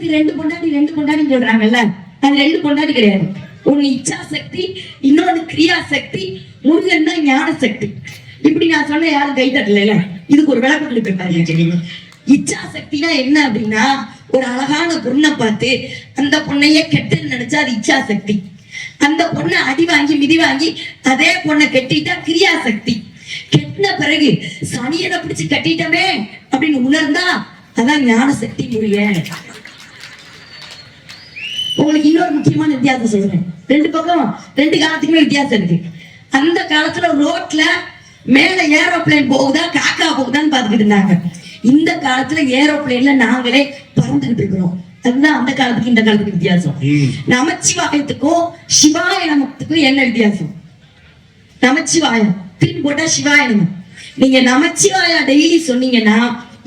இதுக்கு ரெண்டு பொண்டாட்டி சொல்றாங்கல்ல, அது ரெண்டு பொண்டாட்டி கிடையாது. ஒண்ணு இச்சா சக்தி, இன்னொன்னு கிரியா சக்தி, முருகன் தான் ஞான சக்தி. இப்படி நான் சொன்ன யாரும் கை தட்டல. இதுக்கு ஒரு விளக்கம் கொடுப்பேன். இச்சா சக்தினா என்ன அப்படின்னா, ஒரு அழகான பொண்ணை பார்த்து அந்த பொண்ணையே கெட்டுன்னு நினைச்சா அது இச்சா சக்தி. அந்த பொண்ணை அடி வாங்கி மிதி வாங்கி அதே பொண்ணை கட்டிட்டா கிரியா சக்தி. கெட்டின பிறகு சனியனை பிடிச்சு கட்டிட்டமே அப்படின்னு உணர்ந்தா அதான் ஞான சக்தி முருகன். உங்களுக்கு இன்னொரு முக்கியமான வித்தியாசம் சொல்றேன். ரெண்டு பக்கம் ரெண்டு காலத்துக்குமே வித்தியாசம் இருக்கு. அந்த காலத்துல ரோட்ல மேல ஏரோப்ளேன் போகுதா காக்கா போகுதான்னு பாத்துக்கிட்டு இருந்தாங்க. இந்த காலத்துல ஏரோப்ளேன்ல நாங்களே பறந்துகிட்டு இருக்கிறோம். அதுதான் அந்த காலத்துக்கு இந்த காலத்துக்கு வித்தியாசம். நமச்சிவாயத்துக்கும் சிவாய நமத்துக்கும் என்ன வித்தியாசம்? நமச்சிவாயம் திருப்பி போட்டா சிவாய நமம். நீங்க நமச்சிவாயா டெய்லி சொன்னீங்கன்னா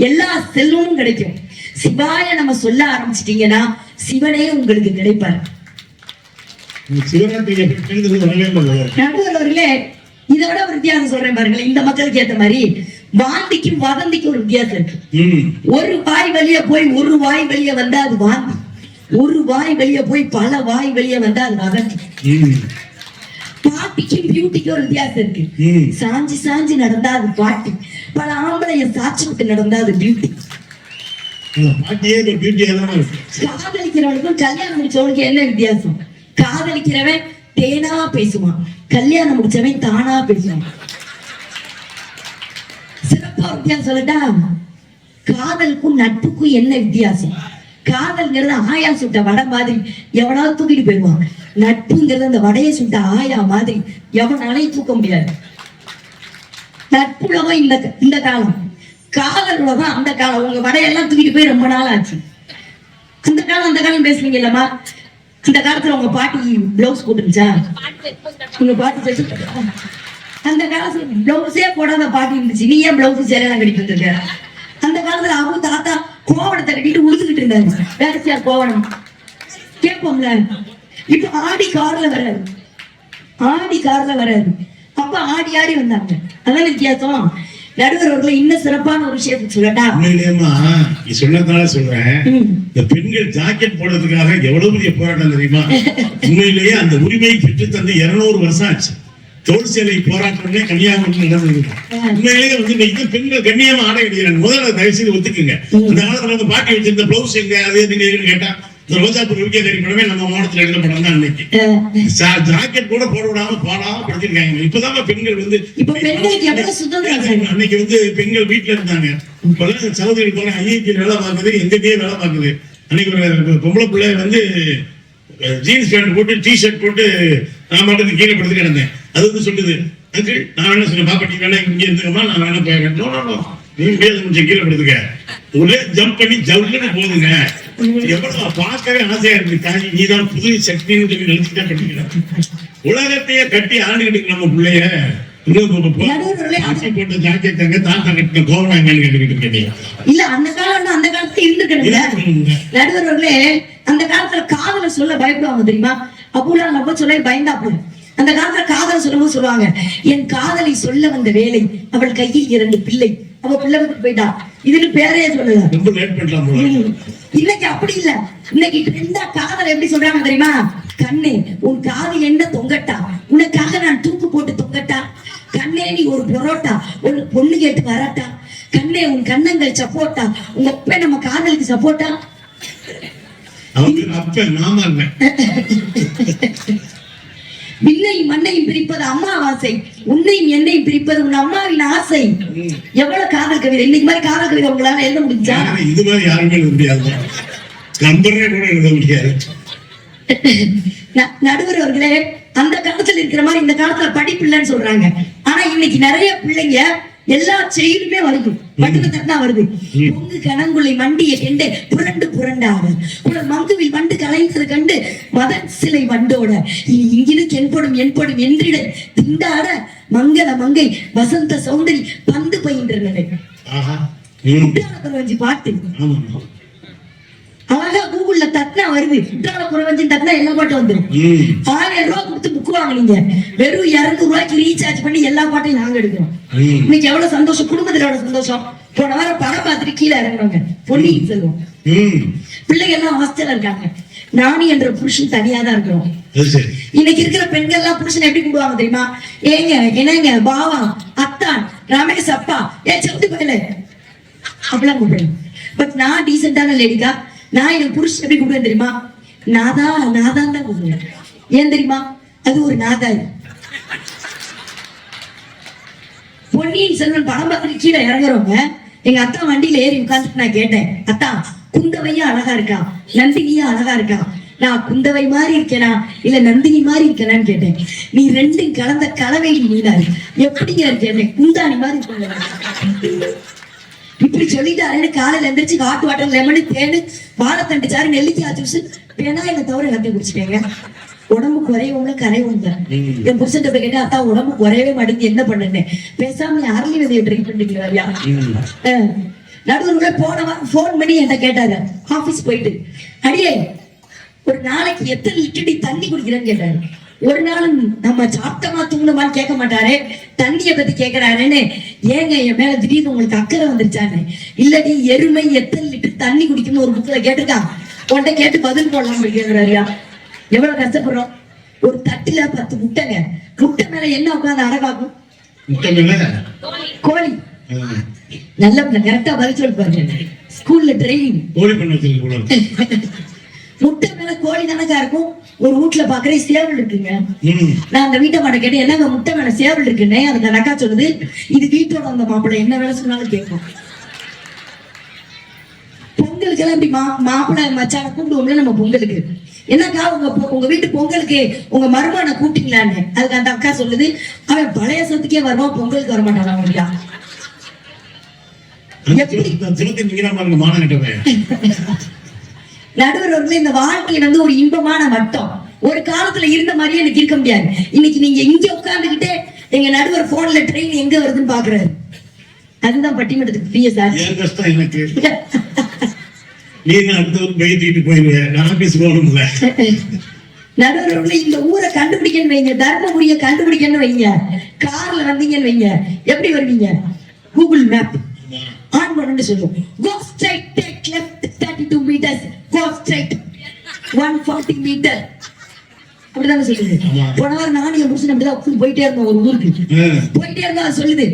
எல்லா செல்வமும் கிடைக்கும். சிவாய நம்ம சொல்ல ஆரம்பிச்சிட்டீங்கன்னா சிவனே உங்களுக்கு கிடைப்பாரு. நடுவர்களே, இதோட ஒரு வித்தியாசம் சொல்றேன் பாருங்களேன். இந்த மக்களுக்கு ஏத்த மாதிரி வாந்திக்கும் வதந்திக்கும் ஒரு வித்தியாசம் இருக்கு. ஒரு வாய் வழிய போய் ஒரு வாய் வழிய வந்தா அது வாந்தி, ஒரு வாய் வழிய போய் பல வாய் வழிய வந்தா அது வதந்தி. பாட்டிக்கும் பியூட்டிக்கும் ஒரு வித்தியாசம் இருக்கு. சாஞ்சி சாஞ்சி நடந்தா அது பாட்டி, பல ஆம்பளைய சாட்சி விட்டு நடந்தா அது பியூட்டி. காதலிக்கிறவனுக்கும் கல்யாணம் முடிச்சவனுக்கு என்ன வித்தியாசம்? காதலிக்கிறவன் தேனா பேசுவான், கல்யாணம் முடிச்சவன் தானா பேசுவான். சிறப்பா வித்தியாசம் சொல்லட்டா? காதலுக்கும் நட்புக்கும் என்ன வித்தியாசம்? காதல்ங்கிறது ஆயா சுட்ட வடை மாதிரி எவனாலும் தூக்கிட்டு போயிடுவான். நட்புங்கிறது அந்த வடையை சுட்ட ஆயா மாதிரி எவனாலையும் தூக்க முடியாது. நட்புலகம் இந்த காலம், காதல் உலகம் அந்த காலம். உங்க வடையெல்லாம் தூக்கிட்டு போய் ரொம்ப நாள் ஆச்சு. அந்த காலம் பேசுறீங்க இல்லம்மா? அந்த காலத்துல உங்க பாட்டி பிளவுஸ் போட்டுருச்சா? உங்க பாட்டி அந்த காலத்துல பிளவுஸே போடாத பாட்டி இருந்துச்சு. நீ ஏன் பிளவுஸ் சேலையெல்லாம் கட்டிட்டு இருக்க? அந்த காலத்துல அவங்க தாத்தா கோவணத்தை கட்டிட்டு உழுதுகிட்டு இருந்தாரு. வேறச்சியா கோவணம் கேட்போம்ல. இப்ப ஆடி கார்ல வராது, அப்ப ஆடி ஆடி வந்தாங்க. அதான் வித்தியாசம். நடுவர்கள இன்னும் சிறப்பான ஒரு விஷயத்தை சொல்லட்டா? உண்மையிலேயேமா நீ சொன்னதால சொல்றேன். இந்த பெண்கள் ஜாக்கெட் போடுறதுக்காக எவ்வளவு பெரிய போராட்டம் தெரியுமா? உண்மையிலேயே அந்த உரிமையை பெற்று தந்து 200 வருஷம் ஆச்சு. தோல் சேலை போராட்டமே கன்னியாகுமரி நடந்தது. உண்மையிலேயே இன்னைக்கு பெண்கள் கண்ணியமா ஆடை கிடையாது. முதல்ல தயவு செய்து ஒத்துக்குங்க. அந்த காலத்துல வந்து பாட்டி வச்சிருந்த பிளவுஸ் எங்க அது நீங்க கேட்டா இந்த ரோஜாப்பூர் விக்கியகாரி படமே நம்ம மாவட்டத்தில் எடுத்த படம் தான். அன்னைக்கு ஜாக்கெட் கூட போட விடாம படுத்திருக்காங்க. இப்பதான் பெண்கள் வந்து அன்னைக்கு வந்து பெண்கள் வீட்டுல இருந்தாங்க. இப்பதான் சகோதரி போல ஐஐடி வேலை பார்க்குது, எங்கேயே வேலை பார்க்குது. அன்னைக்கு ஒரு பொம்பளை பிள்ளை வந்து ஜீன்ஸ் பேண்ட் போட்டு டிஷர்ட் போட்டு நான் மட்டும் கீழே படுத்து கிடந்தேன். அது வந்து சொல்லுது, அங்கிள் நான் என்ன சொன்னேன், பாப்பா நீ வேணா இங்க இருந்துக்கமா, நான் வேணா போயிடுறேன். நீ முடியாது கீழே படுத்துக்க, ஒரே ஜம்ப் பண்ணி ஜவுன்னு போதுங்க. எவ்வளவு பார்க்கவே ஆசையா இருக்கு. நீதான் புது சக்தின்னு சொல்லி நினைச்சுட்டா கட்டிக்கிறேன். உலகத்தையே கட்டி ஆண்டுகிட்டு நம்ம பிள்ளைய அந்த காலத்துல காதல சொல்ல பயப்படுவாங்க தெரியுமா? அப்போ நம்ம சொல்ல பயந்தா போதும். அந்த காலத்துல காதல சொல்லவும் சொல்லுவாங்க, என் காதலை சொல்ல வந்த வேலை அவள் கையில் 2 பிள்ளை, அவ பிள்ளை விட்டு போயிட்டா. இதுன்னு பேரே சொல்லல. இன்னைக்கு அப்படி இல்ல. இன்னைக்கு ட்ரெண்டா காதல் எப்படி சொல்றாங்க தெரியுமா? கண்ணே உன் காது என்ன தொங்கட்டா, உனக்காக நான் தூக்கு போட்டு தொங்கட்டா. கண்ணே நீ ஒரு பரோட்டா, ஒரு பொண்ணு கேட்டு வராட்டா. கண்ணே உன் கண்ணங்கள் சப்போட்டா, உங்க அப்ப நம்ம காதலுக்கு சப்போட்டா. விண்ணையும் மண்ணையும் பிரிப்பது அம்மாவாசை, உன்னையும் என்னையும் பிரிப்பது உன் அம்மாவின் ஆசை. எவ்வளவு காதல் கவிதை! இன்னைக்கு மாதிரி காதல் கவிதை உங்களால எழுத முடிஞ்சா? இது மாதிரி யாருமே எழுத முடியாது. நடுவர் அவர்களே, அந்த காலத்துல இருக்கிற மாதிரி இந்த காலத்துல படிப்பு இல்லைன்னு சொல்றாங்க. ஆனா இன்னைக்கு நிறைய பிள்ளைங்க எல்லா செயலுமே வருது, பட்டுக்கு தட்டா வருது. பொங்கு கணங்குள்ளை மண்டிய கண்டு புரண்டாட உங்கள் மங்குவில் வண்டு கலைந்தது கண்டு மதன் சிலை வண்டோட இங்கிரு என்படும் என்றிட திண்டாட மங்கள மங்கை வசந்த சௌந்தரி பந்து பயின்றன பாட்டு. அழகா கூகுள்ல தட்டினா வருது. தட்டினா எல்லா பாட்டும் வந்துடும். 1000 ரூபாய் கொடுத்து புக் வாங்கினீங்க, வெறும் 200 ரூபாய்க்கு ரீசார்ஜ் பண்ணி எல்லா பாட்டையும் நாங்க எடுக்கிறோம். இன்னைக்கு எவ்வளவு சந்தோஷம், குடும்பத்துல எவ்வளவு சந்தோஷம். போன வாரம் படம் பார்த்துட்டு கீழே இறங்குறாங்க. பொன்னியின் செல்வம் பிள்ளைங்க எல்லாம் ஹாஸ்டல்ல இருக்காங்க. நானி என்ற புருஷன் தனியா தான் இருக்கிறோம். அது சரி. இன்னைக்கு இருக்கிற பெண்கள் எல்லாம் புருஷன் எப்படி கூடுவாங்க தெரியுமா? ஏங்க, என்னங்க, பாவா, அத்தான், ரமேஷ் அப்பா, ஏன் செத்து போயில அப்படிலாம் கூப்பிடுறேன். பட் நான் டீசென்டான லேடிக்கா, நான் என் புருஷன் எப்படி கூப்பிடுவேன் தெரியுமா? நாதான் தான் கூப்பிடுவேன். ஏன் தெரியுமா? அது ஒரு நாதாரி. பொன்னியின் செல்வன் படம் பார்த்துட்டு கீழே இறங்குறவங்க எங்க அத்தா வண்டியில ஏறி உட்கார்ந்துட்டு நான் கேட்டேன், அத்தா குந்தவையா அழகா இருக்கா, நந்தினியா அழகா இருக்கா, நான் குந்தவை மாதிரி இருக்கேனா இல்ல நந்தினி மாதிரி இருக்கேனான்னு கேட்டேன். நீ ரெண்டும் கலந்த கலவை நீனாரு, எப்படிங்க இருக்கேன், குந்தாணி மாதிரி இருக்க. இப்படி சொல்லிட்டு காலையில எந்திரிச்சு ஹாட் வாட்டர், லெமனு, தேனு, வாழைத்தண்டு சாறு, நெல்லிக்காய் ஜூஸ், பேனா என்ன தவிர எல்லாத்தையும் குடிச்சிட்டேங்க. உடம்பு குறையவும்ல கரையவும் தான். என் புருஷன் போய் கேட்டா, அத்தா உடம்பு குறையவே மாட்டேங்குது, என்ன பண்ணுன்னு. பேசாம அரளி விதையை ட்ரை பண்ணிக்கலையா? நடுவர்கள போன வாரம் போன் பண்ணி என்கிட்ட கேட்டாங்க, ஆபீஸ் போயிட்டு, அடியே ஒரு நாளைக்கு எத்தனை லிட்டர் தண்ணி குடிக்கிறேன்னு கேட்டாரு. ஒரு நாள் நம்ம சாப்பிட்டமா தூங்கணுமான்னு கேட்க மாட்டாரு, தண்ணியை பத்தி கேட்கிறாருன்னு. ஏங்க என் மேல திடீர்னு உங்களுக்கு அக்கறை வந்துருச்சான்னு. இல்லடி, எருமை எத்தனை லிட்டர் தண்ணி குடிக்கணும்னு ஒரு புக்ல கேட்டிருக்கான், உன்கிட்ட கேட்டு பதில் போடலாம் கேட்கிறாரியா. எவ்வளவு கஷ்டப்படுறோம். ஒரு தட்டுல 10 முட்டைங்க, முட்டை மேல என்ன உட்காந்து அழகாகும்? கோழி. நல்ல கரெக்டா பதில் சொல்லுவாங்க ஸ்கூல்ல ட்ரைனிங். முட்டை மேல கோழி தானக்கா இருக்கும். ஒரு வீட்டுல பாக்குறேன் சேவல் இருக்குங்க. நான் அந்த வீட்டை மாட்ட கேட்டேன், என்னங்க முட்டை மேல சேவல் இருக்குன்னு. அதுக்கு அந்த அக்கா சொல்லுது, இது வீட்டோட அந்த மாப்பிள்ளை என்ன வேலை சொன்னாலும் கேட்கும். பொங்கலுக்கு எல்லாம் இப்படி மாப்பிள்ளை மச்சான கூப்பிடுவோம்ல நம்ம பொங்கலுக்கு. என்னக்கா உங்க வீட்டு பொங்கலுக்கு உங்க மருமான கூப்பிட்டீங்களான்னு. அதுக்கு அந்த அக்கா சொல்லுது, அவன் பழைய சொத்துக்கே வருவான், பொங்கலுக்கு வரமாட்டான். அவனுக்கா நடுவர் இந்த வாழ்க்கை வந்து ஒரு இன்பமான வட்டம். ஒரு காலத்துல இருந்த மாதிரியே எனக்கு இருக்க முடியாது. இன்னைக்கு நீங்க இங்க உட்கார்ந்துகிட்டே எங்க நடுவர் போன்ல ட்ரெயின் எங்க வருதுன்னு பாக்குறாரு. அதுதான் பட்டிமன்றத்துக்கு பிரிய சார். எனக்கு நீங்க அடுத்த பைத்திட்டு போயிருவேன், நான் ஆபீஸ் போகணும்ல. நடுவர் இந்த ஊரை கண்டுபிடிக்கன்னு வைங்க, தர்மபுரிய கண்டுபிடிக்கன்னு வைங்க, கார்ல வந்தீங்கன்னு வைங்க, எப்படி வருவீங்க? கூகுள் மேப் ஆன் பண்ணு சொல்லும். Go straight, take left 32 meters, go straight 140 meter. அப்படிதானே சொல்லுது. போன வாரம் நானும் என் புருஷன் அப்படிதான் போயிட்டே இருந்தோம் ஒரு ஊருக்கு. போயிட்டே இருந்தா சொல்லுது,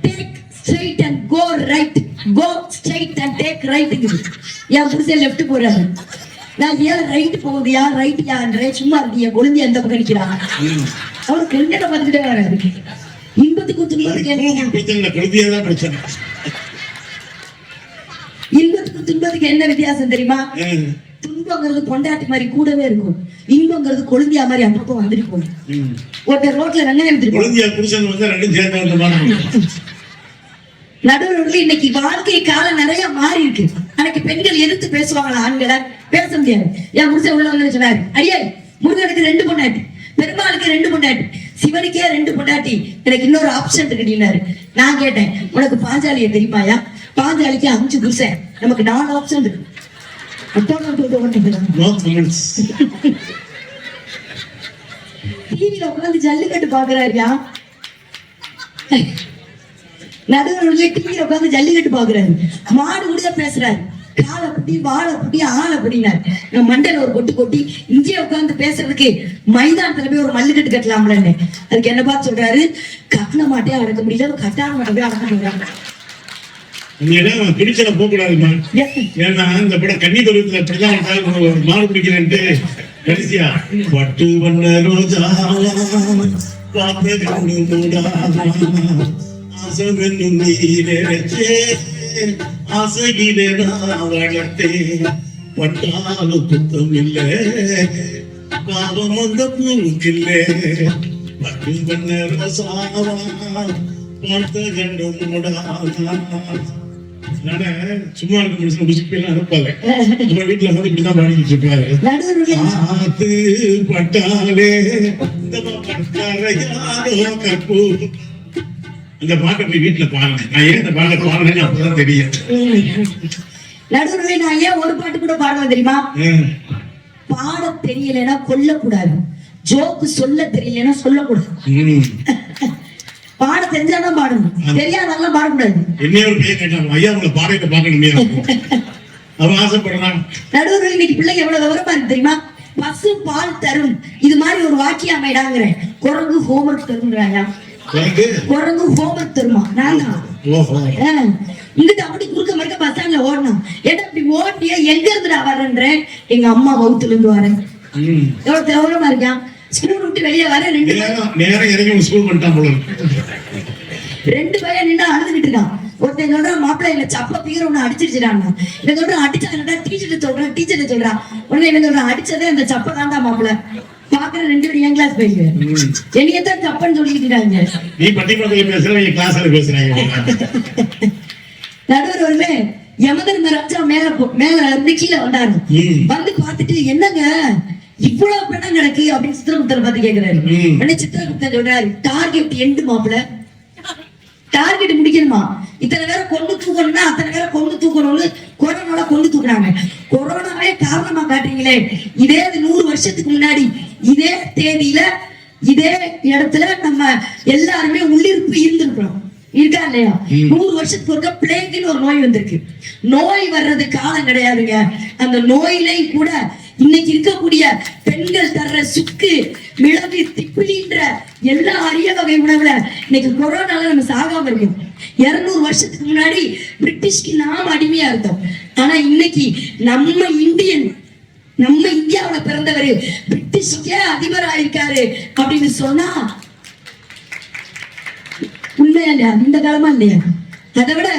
take straight and go right, go straight and take right. என் புருஷன் லெஃப்ட் போறாரு. நான் ஏன் ரைட் போகுது, யார் ரைட் யாருன்ற சும்மா இருக்கிய கொழுந்தி அந்த பக்கம் நிக்கிறாங்க. அவரு கெண்டை பார்த்துக்கிட்டே வராது. இன்பத்துக்கு துன்பத்துக்கு என்ன வித்தியாசம் தெரியுமா? துன்பங்கிறது பொண்டாட்டி மாதிரி கூடவே இருக்கும், இன்பங்கிறது கொழுந்தியா மாதிரி அப்பப்போ வந்துட்டு போகும். ஒருத்தர் ரோட்ல வெங்காயம் நடுவில் இன்னைக்கு வாழ்க்கை காலம் நிறைய மாறி இருக்கு. அன்னைக்கு பெண்கள் எதிர்த்து பேசுவாங்களா ஆண்களை? பேச முடியாது. என் புருஷன் உள்ள வந்து சொன்னாரு, அடியே முருகனுக்கு 2 பொண்டாட்டி, பெருமாளுக்கு 2 பொண்டாட்டி, சிவனுக்கே 2 பொண்டாட்டி, எனக்கு இன்னொரு ஆப்ஷன் இருக்குன்னாரு. நான் கேட்டேன், உனக்கு பாஞ்சாலியை தெரியுமாயா? பாஞ்சாலிக்கு 5 புருஷன், நமக்கு 4 ஆப்ஷன் இருக்கு. டிவியில உட்காந்து ஜல்லிக்கட்டு பாக்குறாருயா. நடுவர்களே டிவியில உட்காந்து ஜல்லிக்கட்டு பாக்குறாரு. மாடு கூட பேசுறாரு, காலை புட்டி வாழை புட்டி ஆளை புட்டினாரு. மண்டையில ஒரு கொட்டு கொட்டி இங்கே உட்காந்து பேசுறதுக்கு மைதானத்துல போய் ஒரு மல்லுக்கட்டு கட்டலாம்லன்னு. அதுக்கு என்ன பார்த்து சொல்றாரு, கட்டின மாட்டே அடக்க முடியல, கட்டான மாட்டே போய் அடக்க முடியாது. பிடிச்சல போக கூடாதுமா. ஏன்னா இந்த படம் கன்னி தொழில் அப்படிதான் மாடு பிடிக்கிறேன்ட்டு கடைசியா பட்டு வண்ண ரோஜா ஆசையிலே வளர்த்தே பட்டாலும் குத்தம் இல்லை, பாவம் வந்த பூக்கில்லை, பட்டு வண்ண ரோசாவா பார்த்த கண்டு சும்மா இருக்க முடிச்சு முடிச்சுலாம் இருப்பாங்க. நம்ம வீட்டுல வந்து இப்படிதான் பாடிக்கிட்டு இருப்பாரு. ஆத்து பட்டாலே அந்த பாட்டை போய் வீட்டுல பாருங்க. நான் ஏன் இந்த பாட்டை பாடுறேன்னு அப்பதான் தெரியும். நடுவுல நான் ஏன் ஒரு பாட்டு கூட பாடுவேன் தெரியுமா? பாட தெரியலன்னா கொல்லக்கூடாது, ஜோக்கு சொல்ல தெரியலன்னா சொல்லக்கூடாது. பாட தெரிஞ்சாதான் பாடணும், தெரியாதெல்லாம் பாடக்கூடாது. என்ன ஒரு பேர் கேட்டாங்க, ஐயா உங்களை பாடத்தை பார்க்கணும். அவன் ஆசைப்படுறான். நடுவர்கள் இன்னைக்கு பிள்ளைங்க எவ்வளவு விவரமா இருக்கு தெரியுமா? பசு பால் தரும், இது மாதிரி ஒரு வாக்கியம் அமைடாங்கிறேன். குரங்கு ஹோம்ஒர்க் தரும்ன்றாயா? குரங்கு ஹோம்ஒர்க் தருமா? நான் தான் இங்கிட்ட அப்படி குறுக்க மறுக்க பஸ் ஸ்டாண்ட்ல ஓடணும். ஏன்னா இப்படி ஓட்டியா எங்க இருந்து நான் வரேன்றேன். எங்க அம்மா வகுத்துல இருந்து வரேன். எவ்வளவு விவரமா இருக்கான். ஸ்கூல் விட்டு வெளியே வர ரெண்டு பையன் நின்று அழுதுகிட்டு இருக்கான். ஒருத்தன் சொல்றான், மாப்பிள்ளை இல்ல சப்ப பீர ஒண்ணு அடிச்சிருச்சுடான். இவன் சொல்றான் அடிச்சா டீச்சர் சொல்றான். உடனே இவன் சொல்றான், அடிச்சதே அந்த சப்ப தாண்டா மாப்பிள்ளை. பாக்குற ரெண்டு பேரும் என் கிளாஸ் போயிருக்கு. என்னையத்தான் தப்பன்னு சொல்லிட்டு இருக்காங்க. நீ பட்டிமன்றத்துல பேசுற, கிளாஸ்ல பேசுறாங்க. நடுவர்களே, யமதர்ம ராஜா மேல இருந்து கீழே வந்தாரு. வந்து பார்த்துட்டு என்னங்க இவ்வளவு பணம் கிடக்கு அப்படின்னு சித்திரகுப்தர் பார்த்து கேக்குறாரு. உடனே சித்திரகுப்தன் சொல்றாரு, டார்கெட் எண்டு மாப்பிள்ள, டார்கெட் முடிக்கணுமா? இத்தனை பேரை கொண்டு தூக்கணும்னா அத்தனை பேரை கொண்டு தூக்கணும்னு கொரோனால கொண்டு தூக்குறாங்க. கொரோனாவே காரணமா காட்டுறீங்களே. இதே 100 வருஷத்துக்கு முன்னாடி இதே தேதியில இதே இடத்துல நம்ம எல்லாருமே உள்ளிருப்பு இருந்திருக்கிறோம். இருக்கா இல்லையா? 100 வருஷத்துக்கு ஒருக்க பிளேக்னு ஒரு நோய் வந்திருக்கு. நோய் வர்றது காலம் கிடையாதுங்க. அந்த நோயிலையும் கூட இன்னைக்கு இருக்கக்கூடிய பெண்கள் தர்ற சுக்கு, மிளகு, திப்பிலின்ற எல்லா அரிய வகை உணவுல இன்னைக்கு கொரோனால நம்ம சாகாம இருக்கோம். 200 வருஷத்துக்கு முன்னாடி பிரிட்டிஷ்க்கு நாம் அடிமையா இருந்தோம். ஆனா இன்னைக்கு நம்ம இந்தியாவில பிறந்தவரு பிரிட்டிஷ்கே அதிபர் ஆயிருக்காரு அப்படின்னு சொன்னா உண்மையா இல்லையா? இந்த காலமா இல்லையா? அதை விட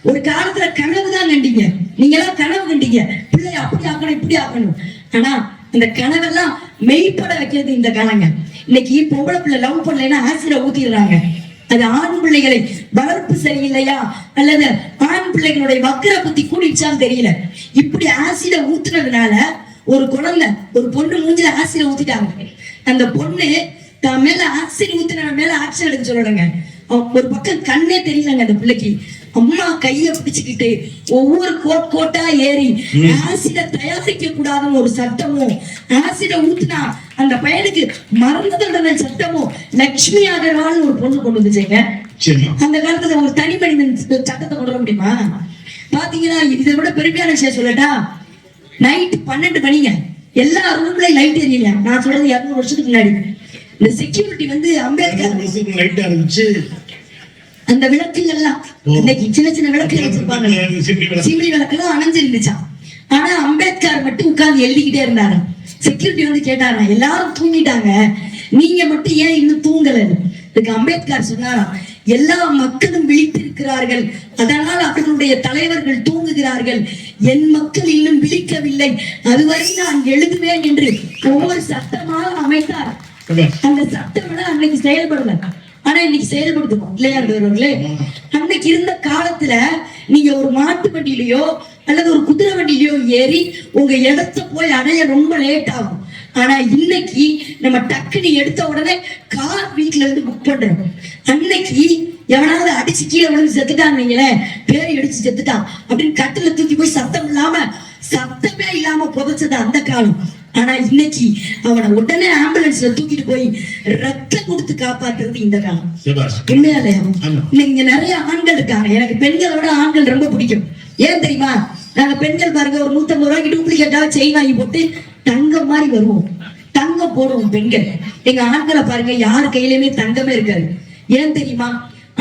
ஒரு காலத்துல கனவு தான் கண்டீங்க. நீங்க எல்லாம் கனவு கண்டீங்க, பிள்ளை அப்படி ஆக்கணும் இப்படி ஆக்கணும். ஆனா அந்த கனவெல்லாம் மெய்ப்பட வைக்கிறது இந்த காலங்க. இன்னைக்கு பொம்பளை பிள்ளை லவ் பண்ணலைன்னா ஆசிட ஊத்திடுறாங்க. அது ஆண் பிள்ளைகளை வளர்ப்பு சரியில்லையா அல்லது ஆண் பிள்ளைகளுடைய வக்கர புத்தி கூடிச்சான்னு தெரியல. இப்படி ஆசிட ஊத்துனதுனால ஒரு குழந்தை, ஒரு பொண்ணு மூஞ்சில ஆசிட ஊத்திட்டாங்க. அந்த பொண்ணு தான் மேல ஆசிட் ஊத்தின மேல ஆக்ஷன் எடுக்க சொல்லணுங்க. ஒரு பக்கம் கண்ணே தெரியலங்க அந்த பிள்ளைக்கு. அம்மா கைய பிடிச்சுக்கிட்டு ஒவ்வொரு கோட்டா ஏறி ஆசிட தயாரிக்க கூடாதுன்னு ஒரு சட்டமும், ஆசிட ஊத்துனா அந்த பையனுக்கு மரண தண்டனை சட்டமும் லட்சுமி அகர்வால் ஒரு பொண்ணு கொண்டு வந்துச்சுங்க. அந்த காலத்துல ஒரு தனி மனிதன் சட்டத்தை கொண்டு வர முடியுமா? பாத்தீங்கன்னா இதை விட பெருமையான விஷயம் சொல்லட்டா, நைட் 12 மணிங்க எல்லா ரூம்லயும் லைட் எரியல. நான் சொல்றது 200 வருஷத்துக்கு முன்னாடி. இந்த செக்யூரிட்டி வந்து அம்பேத்கர் அந்த விளக்குகள்லாம் இன்னைக்கு சின்ன சின்ன விளக்கு வச்சிருப்பாங்க, சிம்லி விளக்குலாம் அணைஞ்சிருந்துச்சான். ஆனா அம்பேத்கர் மட்டும் உட்கார்ந்து எழுதிக்கிட்டே இருந்தாரு. செக்யூரிட்டி வந்து கேட்டாரா, எல்லாரும் தூங்கிட்டாங்க, நீங்க மட்டும் ஏன் இன்னும் தூங்கல? இதுக்கு அம்பேத்கர் சொன்னாராம், எல்லா மக்களும் விழித்திருக்கிறார்கள், அதனால் அவர்களுடைய தலைவர்கள் தூங்குகிறார்கள், என் மக்கள் இன்னும் விழிக்கவில்லை, அதுவரை நான் எழுதுவேன் என்று ஒவ்வொரு சட்டமாக அமைத்தார். அந்த சட்டம் அன்னைக்கு செயல்படல, ஆனா இன்னைக்கு செயல்படுத்துவோம் இல்லையா? அன்னைக்கு இருந்த காலத்துல நீங்க ஒரு மாட்டு வண்டியிலயோ அல்லது ஒரு குதிரை வண்டியிலயோ ஏறி உங்க இடத்த போய் அடைய ரொம்ப லேட் ஆகும். ஆனா இன்னைக்கு நம்ம டக்குனு எடுத்த உடனே கார் வீட்டுல இருந்து புக் பண்றோம். அன்னைக்கு எவனாவது அடிச்சு கீழே விழுந்து செத்துட்டான்னு வைங்களேன், பேரை அடிச்சு செத்துட்டான் அப்படின்னு கட்டில தூக்கி போய் சத்தமே இல்லாம புதைச்சது அந்த காலம். ஆனா இன்னைக்கு அவனை உடனே ஆம்புலன்ஸ்ல தூக்கிட்டு போய் ரத்தம் கொடுத்து காப்பாத்துறது இந்த காலம். உண்மையா இல்லையா? இன்னைக்கு நிறைய ஆண்கள் இருக்காங்க. எனக்கு பெண்களை விட ஆண்கள் ரொம்ப பிடிக்கும். ஏன் தெரியுமா? நாங்க பெண்கள் பாருங்க, ஒரு 150 ரூபாய்க்கு டூப்ளிகேட்டா செயின் வாங்கி போட்டு தங்கம் மாதிரி வருவோம், தங்கம் போடுவோம் பெண்கள். எங்க ஆண்களை பாருங்க, யார் கையிலுமே தங்கமே இருக்காது. ஏன் தெரியுமா?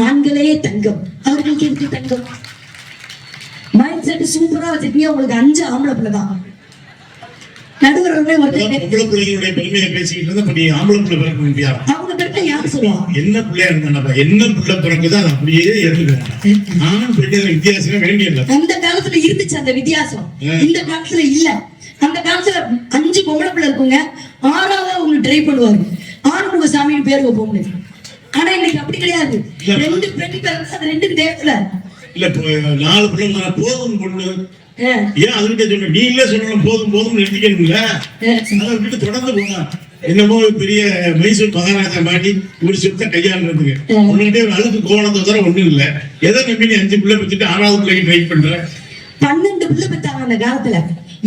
ஆண்களே தங்கம், அவர்களுக்கு எதுக்கு தங்கம்? மைண்ட் செட் சூப்பரா வச்சிருக்கீங்க. உங்களுக்கு 5 ஆம்பளை பிள்ளை தான். நடுவர்களே அவங்க பேர்ல யாரு சொல்லுவாங்க? என்ன பிள்ளையா இருந்தா என்ன பிள்ளை பிறகுதான் அப்படியே இறந்துருக்காங்க. ஆண் பெண்கள் வித்தியாசமே வேண்டியது. அந்த காலத்துல இருந்துச்சு அந்த வித்தியாசம், இந்த காலத்துல இல்ல. அந்த காலத்துல 5 பொம்பளை பிள்ளை இருக்குங்க, 6ஆவது அவங்க ட்ரை பண்ணுவாங்க, ஆறுமுக சாமின்னு பேர் வைப்போம்னு. ஆனா இன்னைக்கு அப்படி கிடையாது. 2 பெண் பிறகு அது 2 தேவல இல்ல, 4 பிள்ளை போதும் பொண்ணு. ஏன் அதுகிட்ட சொல்ல, நீ இல்ல சொல்லணும், போதும் போதும் நிறுத்திக்கணும்ல. அதை விட்டு தொடர்ந்து போனா என்னமோ பெரிய மைசூர் மகாராஜா மாட்டி இப்படி சுத்த கையாளுறதுக்கு உன்கிட்ட ஒரு அழுக்கு கோணத்தை தவிர ஒண்ணும் இல்ல. எதை நம்பி நீ 5 பிள்ளை பெற்றுட்டு 6ஆவது பிள்ளைக்கு ட்ரை பண்ற? 12 பிள்ளை பெற்றாங்க அந்த காலத்துல.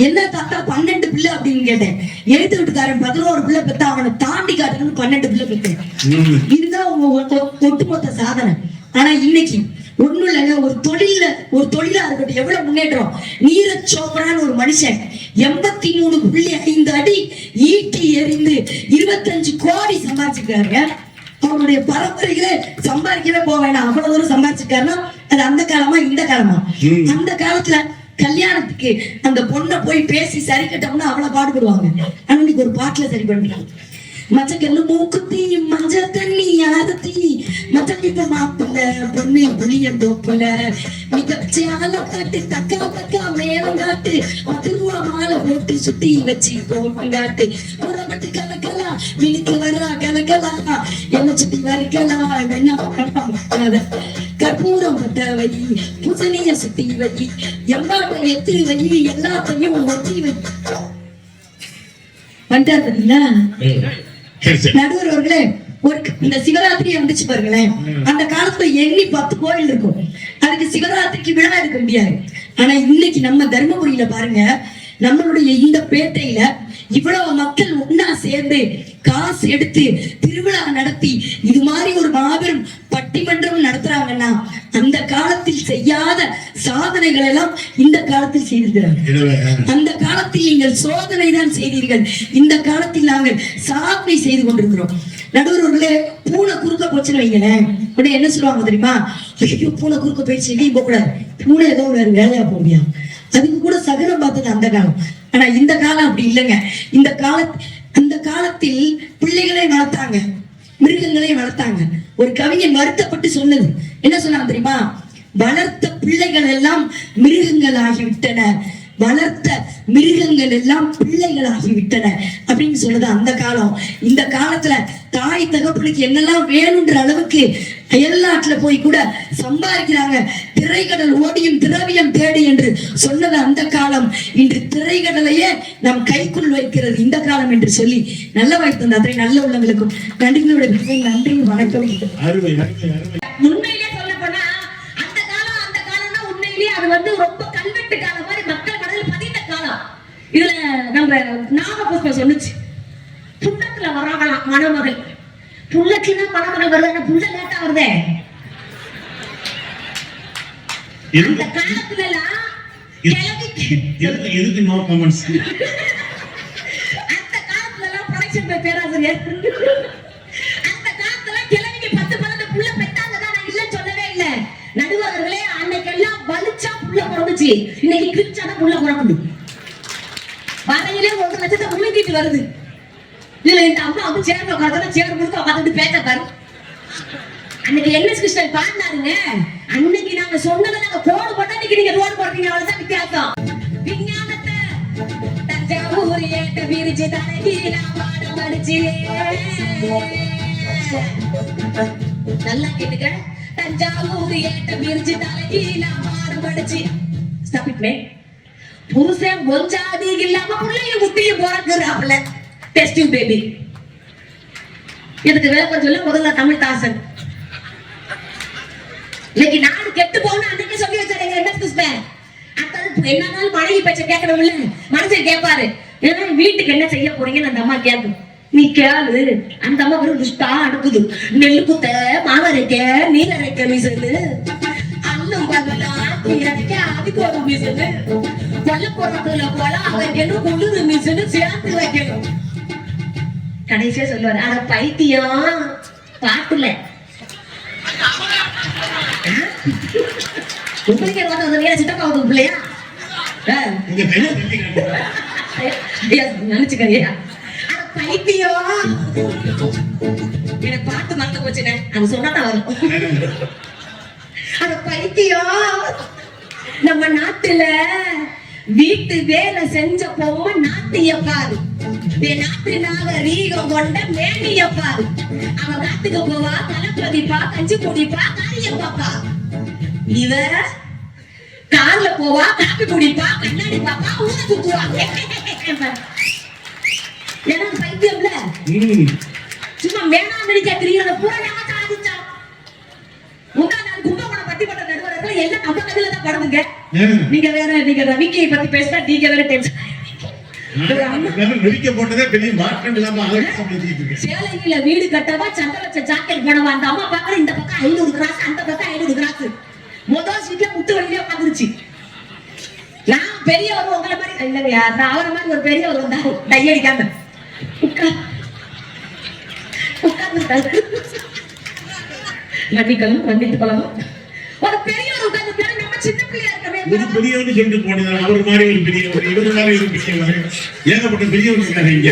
என்ன தாத்தா 12 பிள்ளை அப்படின்னு கேட்டேன். எழுத்து வீட்டுக்காரன் 11 பிள்ளை பெற்றா, அவனை தாண்டி காட்டுன்னு 12 பிள்ளை பெற்றேன். இதுதான் உங்க ஒட்டுமொத்த சாதனை. ஆனா இன்னைக்கு ஒண்ணும் இல்லைங்க, ஒரு தொழிலா இருக்கட்டும் எவ்வளவு முன்னேற்றம். நீரஜ் சோப்ரான்னு ஒரு மனுஷன் 83.5 அடி ஈட்டி எறிந்து 25 கோடி சம்பாதிச்சிருக்காருங்க. அவருடைய பரம்பரைகளே சம்பாதிக்கவே போக வேணாம், அவ்வளவு தூரம் சம்பாதிச்சிருக்காருன்னா அது அந்த காலமா இந்த காலமா? அந்த காலத்துல கல்யாணத்துக்கு அந்த பொண்ணை போய் பேசி சரி கட்டோம்னா அவ்வளவு பாடுபடுவாங்க. ஆனா இன்னைக்கு ஒரு பாட்டுல சரி பண்றாங்க. மச்சக்கல்லு மூக்குத்தி மஞ்ச தண்ணி யாரத்தி மச்சம் இப்ப மாப்பிள்ள பொண்ணு புளியன் தோப்புல மிகச்சியால காட்டு தக்கா மேலம் காட்டு 10 ரூபா மாலை போட்டு சுத்தி வச்சு போட்டு புறப்பட்டு கலக்கலா மினுக்கு வரா கலக்கலா என்ன சுத்தி வரைக்கலாம் என்ன கற்பூரம் பட்ட வை புசனிய சுத்தி வை எம்பாட்டை எத்து வை எல்லாத்தையும் ஒத்தி வை வந்துட்டார் பாத்தீங்களா நடுவர் அவர்களே. ஒரு இந்த சிவராத்திரி வந்துச்சு பாருங்களேன், அந்த காலத்துல எண்ணி 10 கோயில் இருக்கும். அதுக்கு சிவராத்திரிக்கு விழா இருக்க முடியாது. ஆனா இன்னைக்கு நம்ம தர்மபுரியில பாருங்க, நம்மளுடைய இந்த பேட்டையில இவ்வளவு மக்கள் ஒன்னா சேர்ந்து காசு எடுத்து திருவிழா நடத்தி இது மாதிரி ஒரு மாபெரும் பட்டிமன்றம் நடத்துறாங்கன்னா அந்த காலத்தில் செய்யாத சாதனைகள் எல்லாம் இந்த காலத்தில் செய்திருக்கிறார்கள். அந்த காலத்தில் நீங்கள் சோதனை தான் செய்தீர்கள், இந்த காலத்தில் நாங்கள் சாதனை செய்து கொண்டிருக்கிறோம். நடுவர்களே, பூனை குறுக்க போச்சுன்னு வைங்களேன், உடனே என்ன சொல்லுவாங்க தெரியுமா? ஐயோ பூனை குறுக்க போயிடுச்சு, எங்கேயும் போக கூடாது, பூனை ஏதோ வேற வேலையா போக முடியாது. அதுக்கு கூட சகனம் பார்த்தது அந்த காலம். ஆனா இந்த காலம் அப்படி இல்லைங்க. அந்த காலத்தில் பிள்ளைகளை வளர்த்தாங்க, மிருகங்களை வளர்த்தாங்க. ஒரு கவிஞன் வருத்தப்பட்டு சொன்னது என்ன சொன்னாங்க தெரியுமா? வளர்த்த பிள்ளைகள் எல்லாம் மிருகங்கள் ஆகிவிட்டன, வளர்த்த மிருகங்கள் எல்லாம் பிள்ளைகள் ஆகிவிட்டன அப்படின்னு சொல்லுது அந்த காலம். இந்த காலத்துல தாய் தகப்பனுக்கு என்னெல்லாம் வேணும்ன்ற அளவுக்கு அயல்நாட்டுல போய் கூட சம்பாதிக்கிறாங்க. திரைக்கடல் ஓடியும் திரவியம் தேடி என்று சொன்னது அந்த காலம். இன்று திரைக்கடலையே நம் கைக்குள் வைக்கிறது இந்த காலம் என்று சொல்லி நல்ல வாய்ப்பு தந்த அத்தனை நல்ல உள்ளங்களுக்கும் நன்றி வணக்கம். உண்மையிலே சொல்ல போனா அந்த காலம்னா உண்மையிலேயே அது ரொம்ப கல்வெட்டு காலம் மாதிரி மக்கள் மனதில் பதிந்த காலம். இதுல நம்ம நாகபுஷ்பம் சொல்லுச்சு, புள்ளத்துல வராங்களாம் மணமகள். புள்ளத்துல மணமகள் வருது, புள்ள லேட்டா வருதே. அந்த காலத்துல எல்லாம் அந்த காலத்துல எல்லாம் ப்ரொடக்ஷன் பேராசிரியர் அந்த காலத்துல கிழவிக்கு 10-12 புள்ள பெத்தாங்க தான், நான் இல்லைன்னு சொல்லவே இல்லை. நடுவர்களே, அன்னைக்கெல்லாம் வலிச்சா புள்ள பிறந்துச்சு, இன்னைக்கு கிழிச்சாதான் புள்ள பிறக்குது. வரையிலே 1 லட்சத்தை முழுங்கிட்டு வருது. இதுல இந்த அம்மா சேர்ந்து உட்காந்து சேர் கொடுத்து உட்காந்துட்டு பேச பாரு. அன்னைக்கு என்எஸ் கிருஷ்ணன் பாடினாருங்க, அன்னைக்கு நாங்க சொன்னதை நாங்க கோடு போட்டா இன்னைக்கு நீங்க ரோடு போடுறீங்க, அவ்வளவுதான் வித்தியாசம். விஞ்ஞானத்தை தஞ்சாவூர் ஏட்ட விரிச்சு தலைகீழ பாடம் படிச்சு நல்லா கேட்டுக்க. தஞ்சாவூர் ஏட்ட விரிச்சு தலைகீழ பாடம் படிச்சு ஸ்டாப்பிட்மே. புருஷன் கொஞ்சாதி இல்லாம பிள்ளையும் முட்டியும் போறாக்குறாப்ல டெஸ்டிங் பேபி. இதுக்கு விளக்கம் சொல்ல முதல்ல தமிழ் தாசன். இன்னைக்கு நாடு கெட்டு போகணும் அன்னைக்கு சொல்லி வச்சாரு என்ன கிருஷ்ணன். அடுத்தது என்னன்னாலும் மனைவி பேச்ச கேட்கணும் இல்ல, மனுஷன் கேட்பாரு. ஏன்னா வீட்டுக்கு என்ன செய்ய போறீங்கன்னு அந்த அம்மா கேட்கும். நீ கேளு. அந்த அம்மா ஒரு லிஸ்டா அடுக்குது. நெல்லு குத்த, மாவரைக்க, நீரரைக்க மிசனு, அல்லும் பகலா அரைக்க, அதுக்கு ஒரு மிசனு, கொல்ல போறதுல கொலா வைக்கணும், குளிர் மிசனு சேர்த்து வைக்கணும். கடைசியா சொல்லுவாரு, அட பைத்தியம் பாட்டுல உங்களுக்கு சித்தப்பா பிள்ளையா நினைச்சுக்கிறியா? பைத்தியம் எனக்கு பாட்டு மறந்து போச்சுனே, அது சொன்னாதான் வரும். அட பைத்தியம், நம்ம நாட்டுல வீட்டு வேலை செஞ்ச பொம்மை நாட்டிய பாரு, நாட்டு நாகரீகம் கொண்ட மேனிய பாரு. அவன் நாட்டுக்கு போவா, தளபதிப்பா, கஞ்சி குடிப்பா, காரிய பாப்பா. இவ கார்ல போவா, காப்பி குடிப்பா, கண்ணாடி பாப்பா, ஊரை சுத்துவா. ஏன்னா பைத்தியம்ல சும்மா வேணாம் நடிக்க தெரியல பூரா ஆதிச்சா. முன்னாள் நாள் கும்பகோணம் பட்டிமன்ற நடுவர்கள் எல்லாம் நம்ம கதையில தான் படுதுங்க. நீங்க வேற, நீங்க ரவிக்கை பத்தி பேசினா நீங்க வேற டென்ஷன். சேலையில வீடு கட்டவா, சண்டை வச்ச ஜாக்கெட் போனவா, அந்த அம்மா பாக்குற இந்த பக்கம் 500 கிராஸ், அந்த பக்கம் 500 கிராஸ். முதல் சீட்ல முட்டு வழியிலே உட்காந்துருச்சு. நான் பெரியவர் உங்களை மாதிரி இல்லைங்க, நான் அவரை மாதிரி ஒரு பெரியவர் வந்தா டை அடிக்காம உட்கார்ந்து மன்னிக்கணும் மன்னித்து கொள்ளணும். ஒரு பெரியவர் உட்கார்ந்து நம்ம சின்ன பிள்ளையா இருக்கவே ஒரு பெரியவன்னு சொல்லிட்டு போனது, அவர் மாதிரி ஒரு பெரியவர், இவர் மாதிரி ஒரு பெரியவர், ஏகப்பட்ட பெரியவர் இருக்காங்க இங்க.